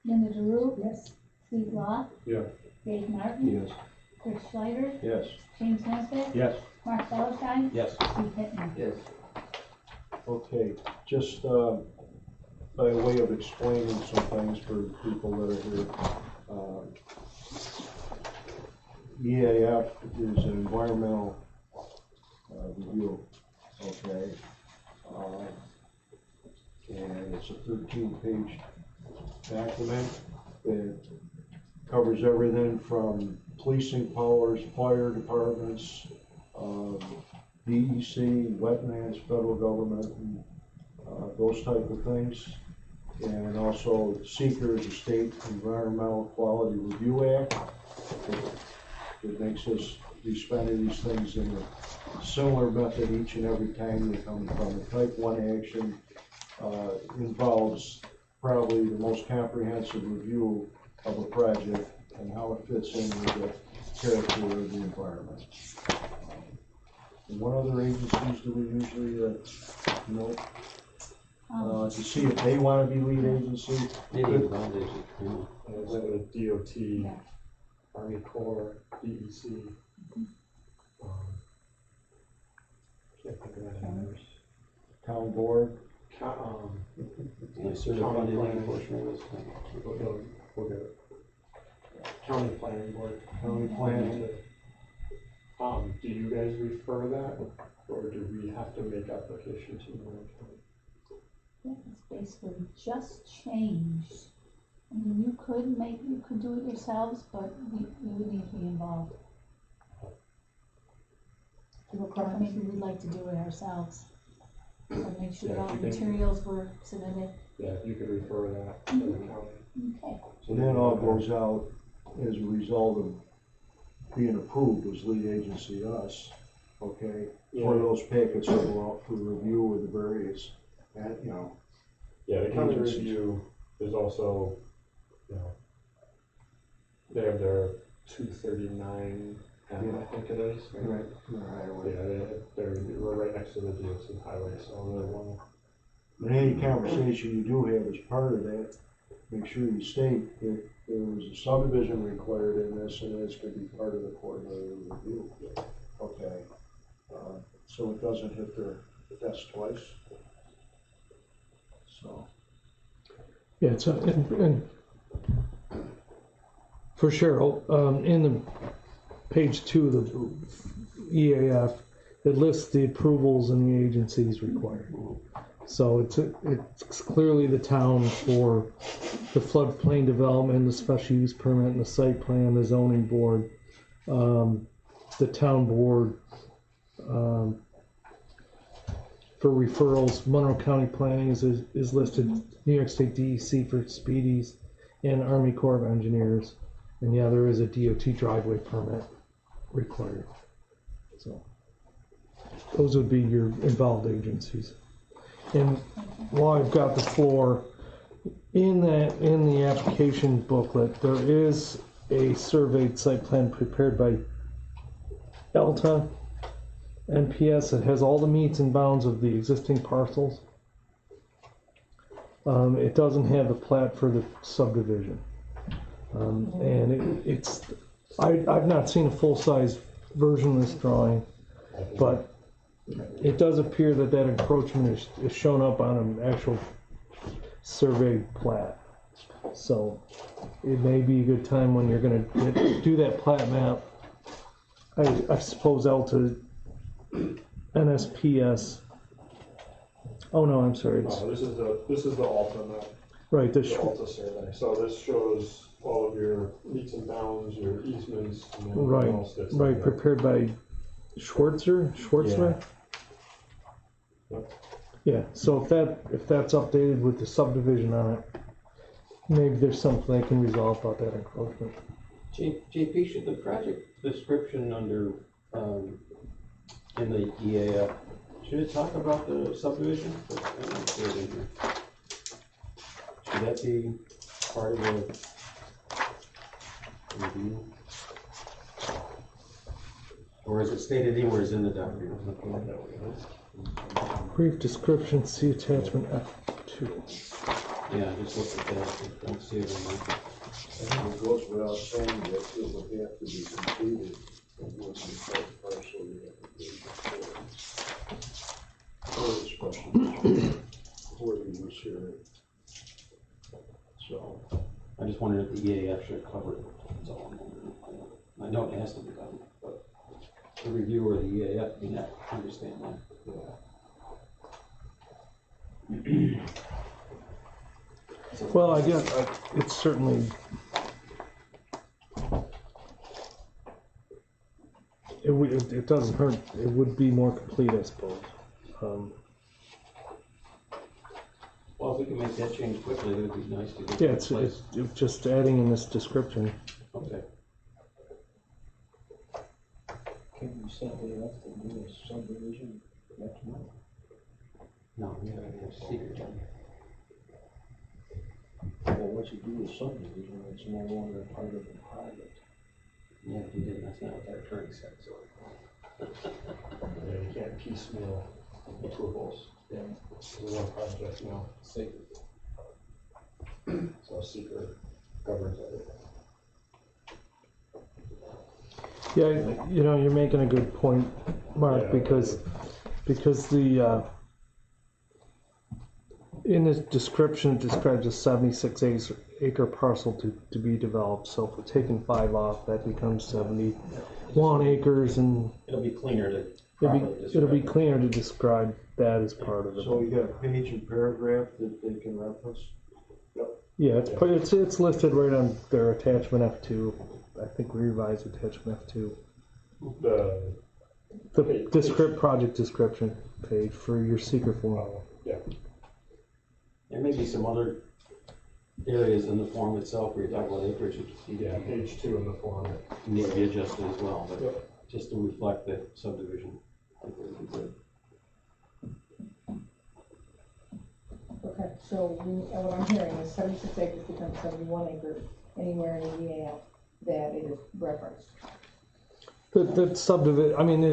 Linda DeRue. Yes. Steve Law. Yes. Dave Martin. yes. Chris Schleider. Yes. James Nesbitt. Yes. Mark Valentine. Yes. Steve Pittman. Yes. Okay, just by way of explaining some things for people that are here. EAF is an environmental review, okay? And it's a 13-page document that covers everything from policing powers, fire departments, DEC, wetlands, federal government, and, those type of things. And also SEEKR is the State Environmental Quality Review Act. It makes us be spending these things in a similar method each and every time they come from. A type 1 action involves probably the most comprehensive review of a project and how it fits in with the character of the environment. And what other agencies do we usually note? To see if they want to be lead agency. Maybe involved agent, yeah. Is that with DOT, Army Corps, DEC? Can't think of any others. Town board. They certified in enforcement of this thing. We'll get it. County Planning Board. County planning. Do you guys refer that, or do we have to make application to Warren County? It's basically just changed. I mean, you could do it yourselves, but we would need to be involved. Or maybe we'd like to do it ourselves. So make sure that all the materials were submitted. Yeah, if you could refer that to the county. Okay. So that all goes out as a result of being approved as lead agency us, okay? For those packets that go out for review with the various, and, you know. Yeah, the county agencies. review is also, they have their 239, I think it is. Right. Yeah, we're right next to the DOT highway, so they're one. But any conversation you do have as part of that, make sure you state that there was a subdivision required in this and it's gonna be part of the coordinated review. Okay, so it doesn't hit their desk twice. So. Yeah, it's, and for Cheryl, in the page 2 of the EAF, it lists the approvals and the agencies required. So it's clearly the town for the floodplain development, the special use permit, and the site plan, the zoning board, the town board, for referrals, Monroe County Planning is listed, New York State DEC for speedies, and Army Corps of Engineers. And yeah, there is a DOT driveway permit required. So those would be your involved agencies. And while I've got the floor, in the application booklet, there is a surveyed site plan prepared by ELTA NPS. It has all the meets and bounds of the existing parcels. It doesn't have a plat for the subdivision. And I've not seen a full-size version of this drawing, but it does appear that encroachment is shown up on an actual surveyed plat. So it may be a good time when you're going to do that plat map. I suppose ELTA NSPS. Oh no, I'm sorry. This is the Alta map. Right. The Alta survey. So this shows all of your meets and bounds, your easements, and everything else that's right. Prepared by Schwartzer. Yep. Yeah. So if that's updated with the subdivision on it, maybe there's something they can resolve about that encroachment. JP, should the project description under in the EAF, should it talk about the subdivision? I don't see it in here. Should that be part of the review? Or is it stated anywhere in the document? Brief description, see attachment F2. Yeah, I just looked at that. I don't see it in there. I think it goes without saying that it would have to be completed once you start the partial application for the special for the use here. So I just wondered if the EAF should cover it. That's all I'm wondering. I know it has to be done, but the review or the EAF may not understand that. yeah. Well, I guess it's certainly it doesn't hurt, it would be more complete, I suppose. Well, if we can make that change quickly, it would be nice to get Yeah, it in place. it's just adding in this description. Okay. Can you set it up to do a subdivision next month? No, we have a secret. Well, once you do a subdivision, it's no longer part of the project. Yeah, we did, that's not what our attorney said, so. Yeah, you can't piecemeal approvals. Yeah. It's one project, you know, Sacred. so secret governs everything. Yeah, you know, you're making a good point, Mark, Yeah. because the, in this description, it describes a 76-acre parcel to be developed. So if we're taking 5 off, that becomes 71 acres, and It'll be cleaner to it'll properly be describe. cleaner to describe that as part of it. So we got a page and paragraph that they can reference? Yeah, it's listed right on their attachment F2. I think we revised attachment F2. The project description page for your secret form. Yeah. There may be some other areas in the form itself where you talk about acreage, which Yeah, page 2 in the form. need to be adjusted as well, but just to reflect the subdivision, I think would be good. Okay, so what I'm hearing is 76 acres becomes 71 acres anywhere in the EAF that it is referenced. The subdivision, I mean,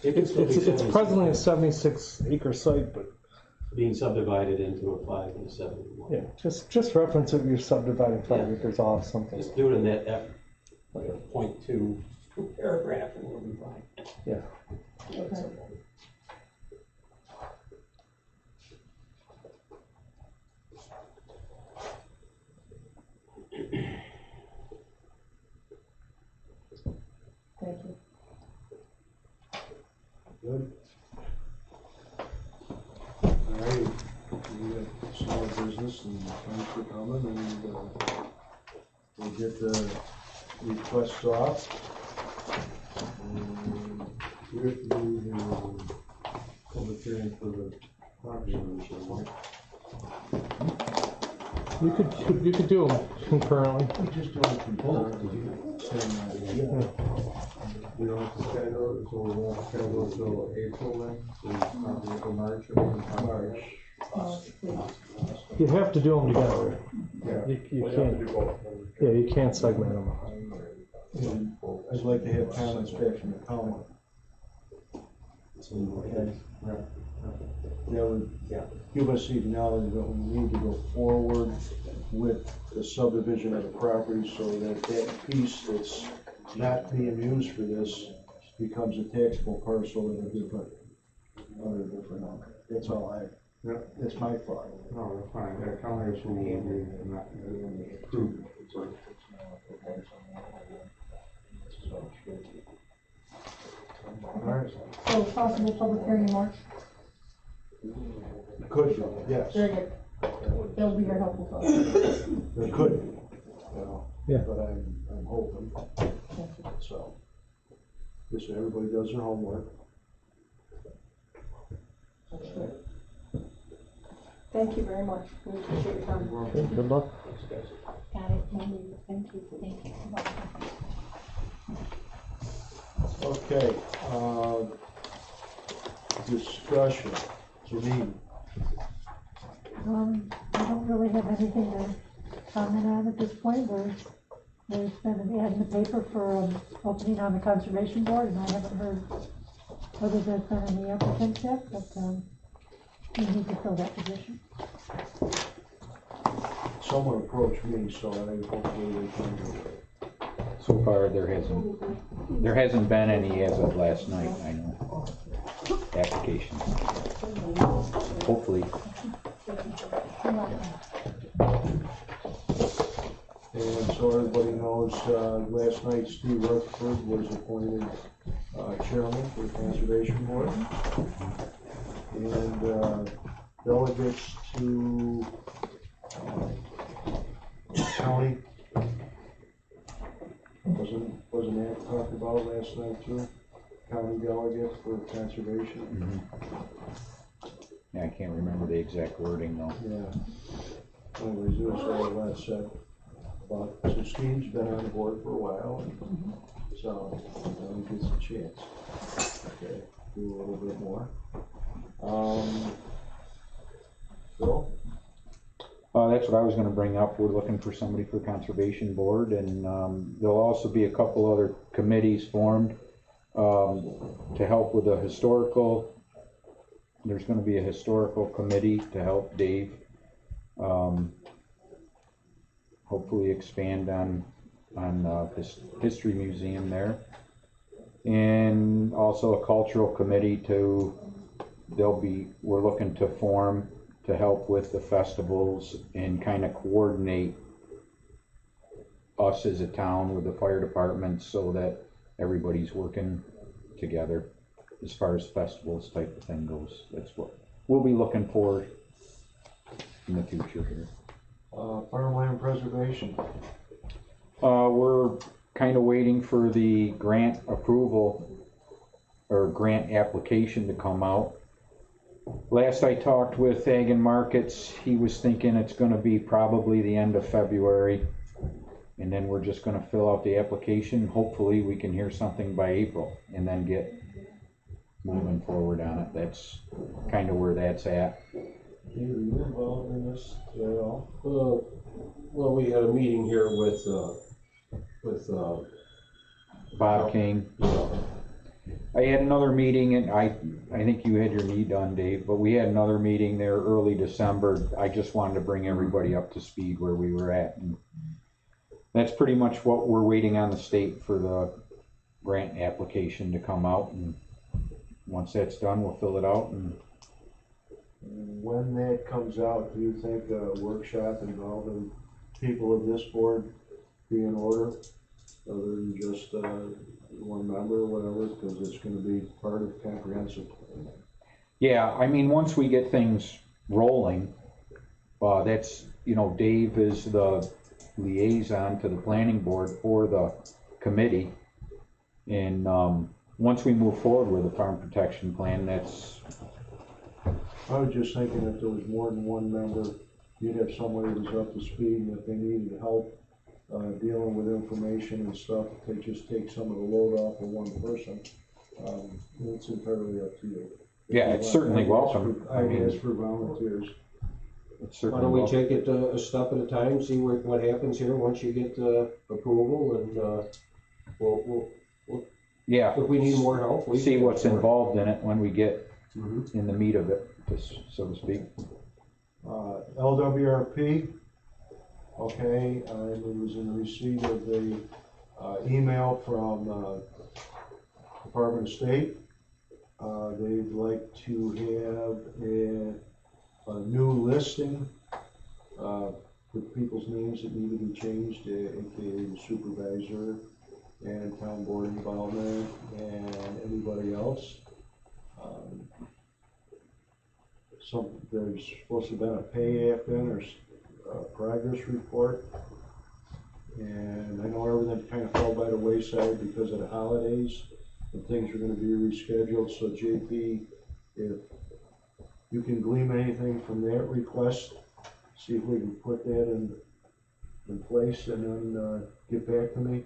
it's still be presently a 76-acre site, but Being subdivided into a 5 and a 7 and 1. yeah, just reference if you're subdividing 5 acres off something. Just do it in that F, like a .2 paragraph and we'll be fine. Yeah. Okay. Thank you. Good. All right, we got small business and thanks for coming, and we'll get the requests off. And we have to do the public hearing for the property owners, right? You could do them concurrently. We just don't control. We don't have to schedule it, so we won't schedule it till April then, so probably till March or March. You have to do them together. Yeah. You Well, you have to can't. do both. Yeah, you can't segment them. And I'd like to have comments back from the county. Okay. That would give us the knowledge that we need to go forward with the subdivision of the property so that that piece that's not being used for this becomes a taxable parcel in a different, under a different number. That's all that's my thought. No, that's fine, that county is who will be not approved. All right. So possible public hearing in March? Could be, yes. Very good. That would be very helpful for us. It could be, you know, Yeah. but I'm hoping, so. Just so everybody does their homework. That's good. Thank you very much. We appreciate your time. Okay, good luck. Got it, thank you. Okay, discussion, Janine. I don't really have anything to comment on at this point. There's been an ad in the paper for an opening on the conservation board, and I haven't heard whether there's been any applicants yet, but we need to fill that position. Someone approached me, so I hopefully they can do it. So far, there hasn't been any as of last night, I know, applications. Hopefully. And so everybody knows, last night Steve Rutherford was appointed chairman for the Conservation Board. And delegates to county. Wasn't that talked about last night too? county delegate for conservation. Yeah, I can't remember the exact wording though. Yeah. Anyways, it was all that said. But, so Steve's been on the board for a while, and so now he gets a chance. Okay, do a little bit more. Bill? That's what I was gonna bring up. We're looking for somebody for conservation board, and there'll also be a couple other committees formed to help with the historical. There's gonna be a historical committee to help Dave hopefully expand on this history museum there, and also a cultural committee we're looking to form to help with the festivals and kind of coordinate us as a town with the fire department so that everybody's working together as far as festivals type of thing goes. That's what we'll be looking for in the future here. Farmland Preservation. We're kind of waiting for the grant approval or grant application to come out. Last I talked with Ag and Markets, he was thinking it's going to be probably the end of February, and then we're just going to fill out the application. Hopefully we can hear something by April and then get moving forward on it. That's kind of where that's at. Are you involved in this at all? Well, we had a meeting here with Bob King. I had another meeting, and I think you had your knee done, Dave, but we had another meeting there early December. I just wanted to bring everybody up to speed where we were at. And that's pretty much what we're waiting on the state for the grant application to come out. And once that's done, we'll fill it out. And when that comes out, do you think a workshop involving people of this board be in order, other than just one member or whatever, because it's going to be part of comprehensive plan? Yeah, I mean, once we get things rolling, that's, Dave is the liaison to the planning board for the committee. And once we move forward with the farm protection plan, I was just thinking if there was more than one member, you'd have somebody who's up to speed, and if they needed help dealing with information and stuff, they just take some of the load off of one person. It's entirely up to you. Yeah, it's certainly welcome. I ask for volunteers. Why don't we take it a step at a time, see what happens here once you get approval, and we'll yeah, if we need more help, we see what's involved in it when we get in the meat of it, so to speak. LWRP, okay, I was in receipt of the email from Department of State. They'd like to have a new listing with people's names that need to be changed, aka the supervisor and town board involvement and everybody else. There's supposed to have been a pay app-in or progress report, and I know everything kind of fell by the wayside because of the holidays, and things are going to be rescheduled. So JP, if you can glean anything from that request, see if we can put that in place, and then get back to me,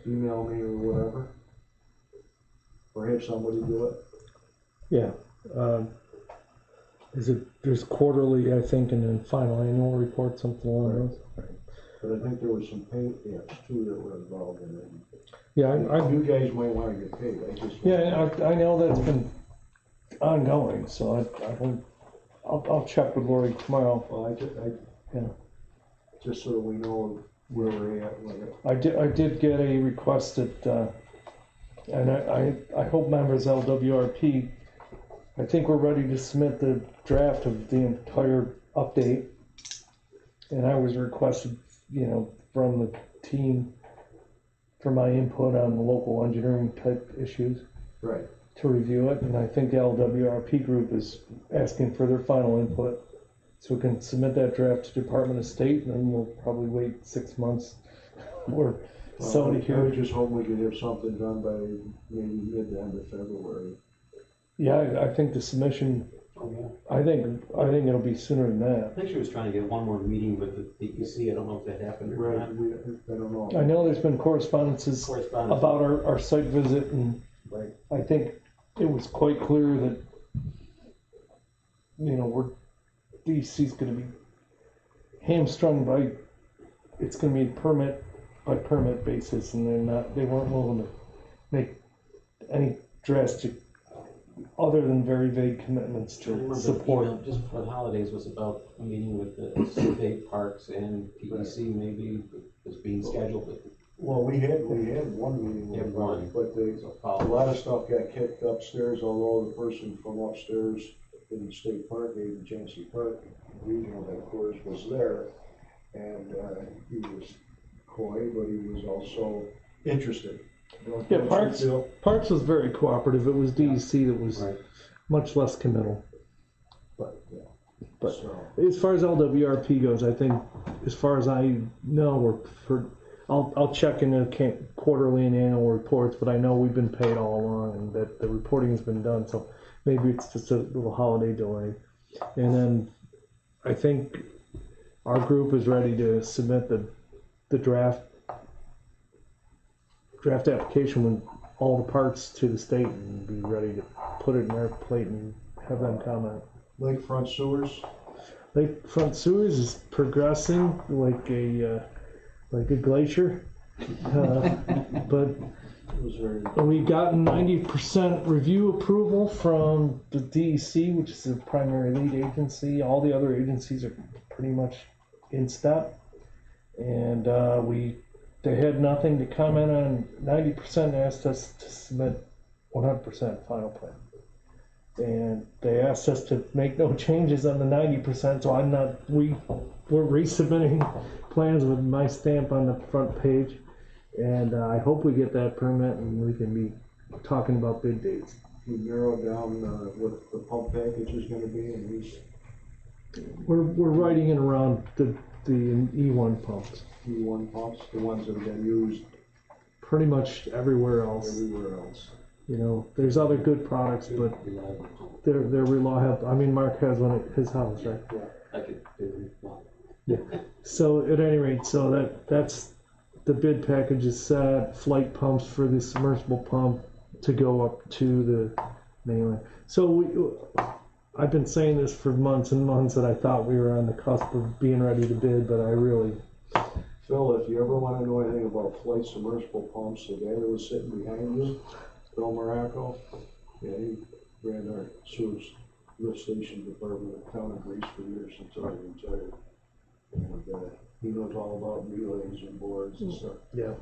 email me or whatever, or have somebody do it. Yeah. There's quarterly, I think, and then final annual report, something along those. But I think there was some pay apps too that were involved in it. Yeah, you guys might want to get paid. I know that's been ongoing, so I'll check with Lori tomorrow. Well, just so that we know where we're at with it. I did get a request that, and I hope members of LWRP, I think we're ready to submit the draft of the entire update. And I was requested, from the team for my input on the local engineering type issues. Right. To review it, and I think the LWRP group is asking for their final input. So we can submit that draft to Department of State, and then we'll probably wait 6 months or somebody I here. was just hoping we could have something done by maybe mid to end of February. Yeah, I think the submission, I think it'll be sooner than I that. think she was trying to get one more meeting with the DEC. I don't know if that happened or Right, not. I don't know. I know there's been correspondences about our site visit, and Right. I think it was quite clear that, DEC's gonna be hamstrung by, it's gonna be permit by permit basis, and they weren't willing to make any drastic, other than very vague commitments I remember to the support. email just before the holidays was about a meeting with the state parks and DEC maybe was being scheduled, but Well, we had one meeting Yeah, with one. Mark, but a lot of stuff got kicked upstairs, although the person from upstairs in the state park, Agency Park, regional headquarters was there. And, he was coy, but he was also interested. Yeah, Parks was very cooperative. It was DEC that was much less committal. But, yeah. But So, as far as LWRP goes, I think, as far as I know, I'll check into quarterly and annual reports, but I know we've been paid all along and that the reporting has been done, so maybe it's just a little holiday delay. And then I think our group is ready to submit the draft application with all the parts to the state and be ready to put it in their plate and have them comment. lakefront sewers, Lakefront sewers is progressing like a glacier, but it was very, we gotten 90% review approval from the DEC, which is the primary lead agency. All the other agencies are pretty much in step, and they had nothing to comment on. 90% asked us to submit 100% final plan. And they asked us to make no changes on the 90%, so we're resubmitting plans with my stamp on the front page. And I hope we get that permit and we can be talking about bid dates. we narrowed down, what the pump package is gonna be, and We're writing it around the E1 pumps, E1 pumps, the ones that have been used pretty much everywhere else. everywhere else. There's other good products, but they're reliable. I mean, Mark has one at his house, right? I could do So at any rate, that's the bid package is set. Flight pumps for the submersible pump to go up to the mainland. So I've been saying this for months and months that I thought we were on the cusp of being ready to bid, but I really. Phil, if you ever wanna know anything about flight submersible pumps, the guy that was sitting behind you, Phil Morocco, yeah, he ran our sewage lift station department of town of Greece for years until he retired. And, he knows all about relays and boards and stuff. Yeah.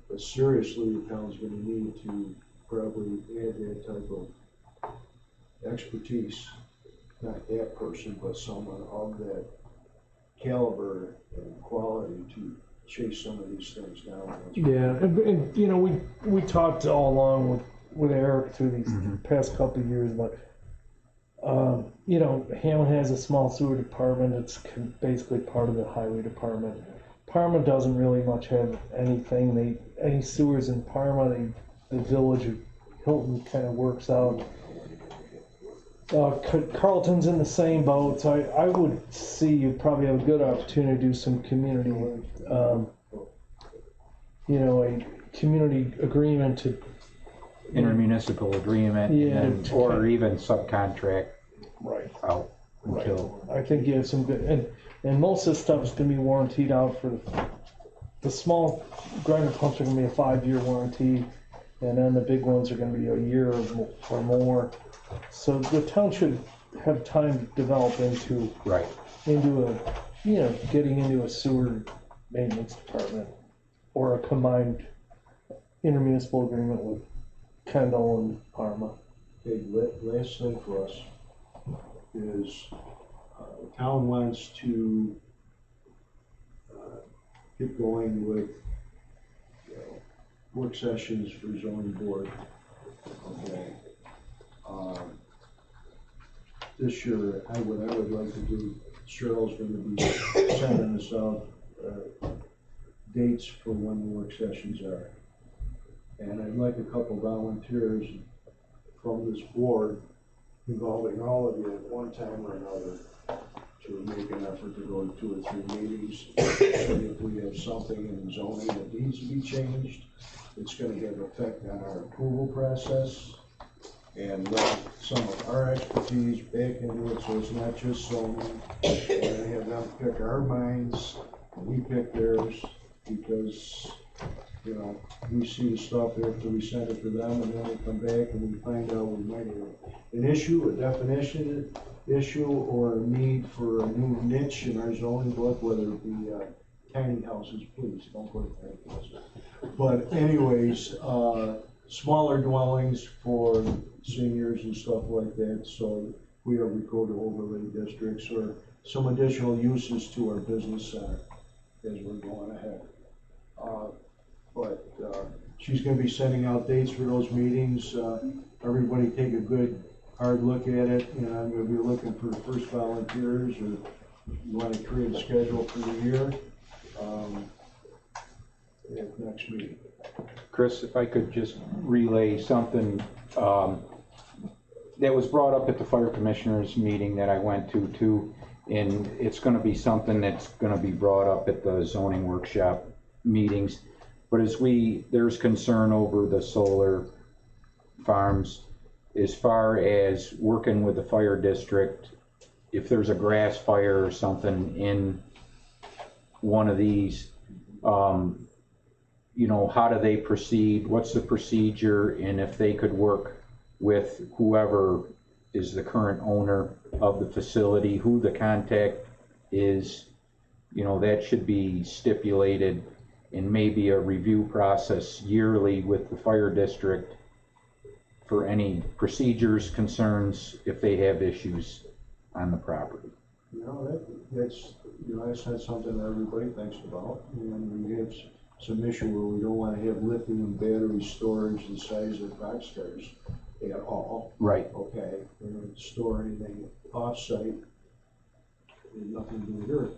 But seriously, the town's gonna need to probably add that type of expertise, not that person, but someone of that caliber and quality to chase some of these things down. Yeah, and we talked all along with Eric through these past couple of years, but Hamlin has a small sewer department. It's basically part of the highway department. Parma doesn't really much have anything. Any sewers in Parma, the village of Hilton kind of works out. Carlton's in the same boat, so I would see you probably have a good opportunity to do some community, a community agreement to. Intermunicipal agreement, or even subcontract out until. I think you have some good, and most of this stuff is gonna be warrantied out for the small grinder pumps are gonna be a 5-year warranty, and then the big ones are gonna be a year or more. So the town should have time to develop into getting into a sewer maintenance department or a combined intermunicipal agreement with Kendall and Parma. Okay, last thing for us is the town wants to get going with work sessions for zoning board. Okay. This year, what I would like to do, Cheryl's going to be sending us out dates for when the work sessions are. And I'd like a couple volunteers from this board involving all of you at one time or another to make an effort to go to 2 or 3 meetings. And if we have something in the zoning that needs to be changed, it's gonna have effect on our approval process and let some of our expertise back into it, so it's not just zoning. We're gonna have them pick our minds, and we pick theirs, because, you know, we see the stuff after we send it to them, and then we come back and we find out we might have an issue, a definition issue, or a need for a new niche in our zoning book, whether it be tiny houses, please, don't put tiny houses. But anyways, smaller dwellings for seniors and stuff like that, so we are recorded overlay districts, or some additional uses to our business center as we're going ahead. But she's gonna be sending out dates for those meetings. Everybody take a good, hard look at it, and I'm gonna be looking for the first volunteers, or you wanna create a schedule for the year, at next meeting. Chris, if I could just relay something, that was brought up at the fire commissioners meeting that I went to too, and it's gonna be something that's gonna be brought up at the zoning workshop meetings. But there's concern over the solar farms, as far as working with the fire district, if there's a grass fire or something in one of these, you know, how do they proceed? What's the procedure? And if they could work with whoever is the current owner of the facility, who the contact is, you know, that should be stipulated, and maybe a review process yearly with the fire district for any procedures, concerns, if they have issues on the property. You know, that's not something that everybody thinks about, and we have some issue where we don't wanna have lithium battery storage the size of boxcars at all. Right. Okay, we're gonna store anything off-site, nothing to do with Earth.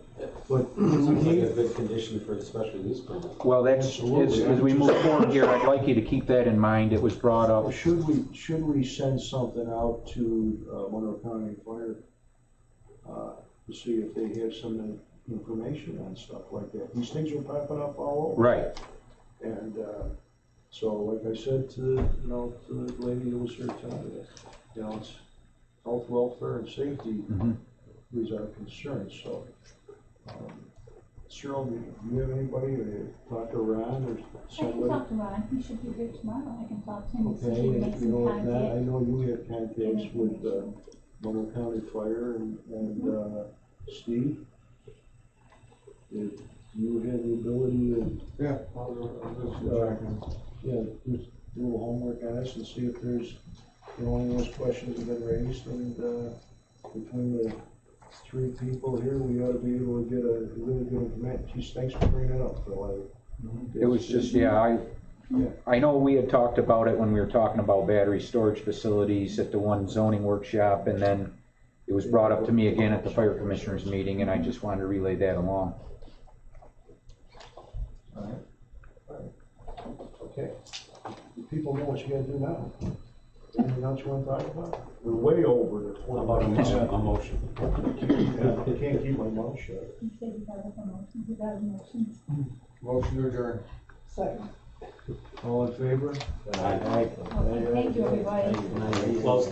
But we Sounds like need, a good condition for the special use permit. Well, as we move forward here, I'd like you to keep that in mind. It was brought up. should we send something out to Monroe County Fire to see if they have some information on stuff like that? These things are popping up all over. Right. And so, like I said to the lady who was here tonight, it's health, welfare, and safety is our concern. So, Cheryl, do you have anybody, or talk to Ron or I somebody? can talk to Ron, he should be here tomorrow, I can talk to him and see if Okay, he can make and some if not, I contact. know you have contacts with Monroe County Fire and Steve. If you have the ability to, Yeah, I'll just do a little homework on this and see if there's, any of those questions have been raised, and between the 3 people here, we ought to be able to get a really good information. Geez, thanks for bringing it up, Phil. It was just, I know we had talked about it when we were talking about battery storage facilities at the one zoning workshop, and then it was brought up to me again at the fire commissioners meeting, and I just wanted to relay that along. All right. Okay. You people know what you gotta do now. Anything else you wanna talk about? We're way over the 20. How about a motion? I can't keep my mouth shut. He said he got a motion, he got a motion. Motion to adjourn. Second. All in favor? Okay, thank you, everybody. Close the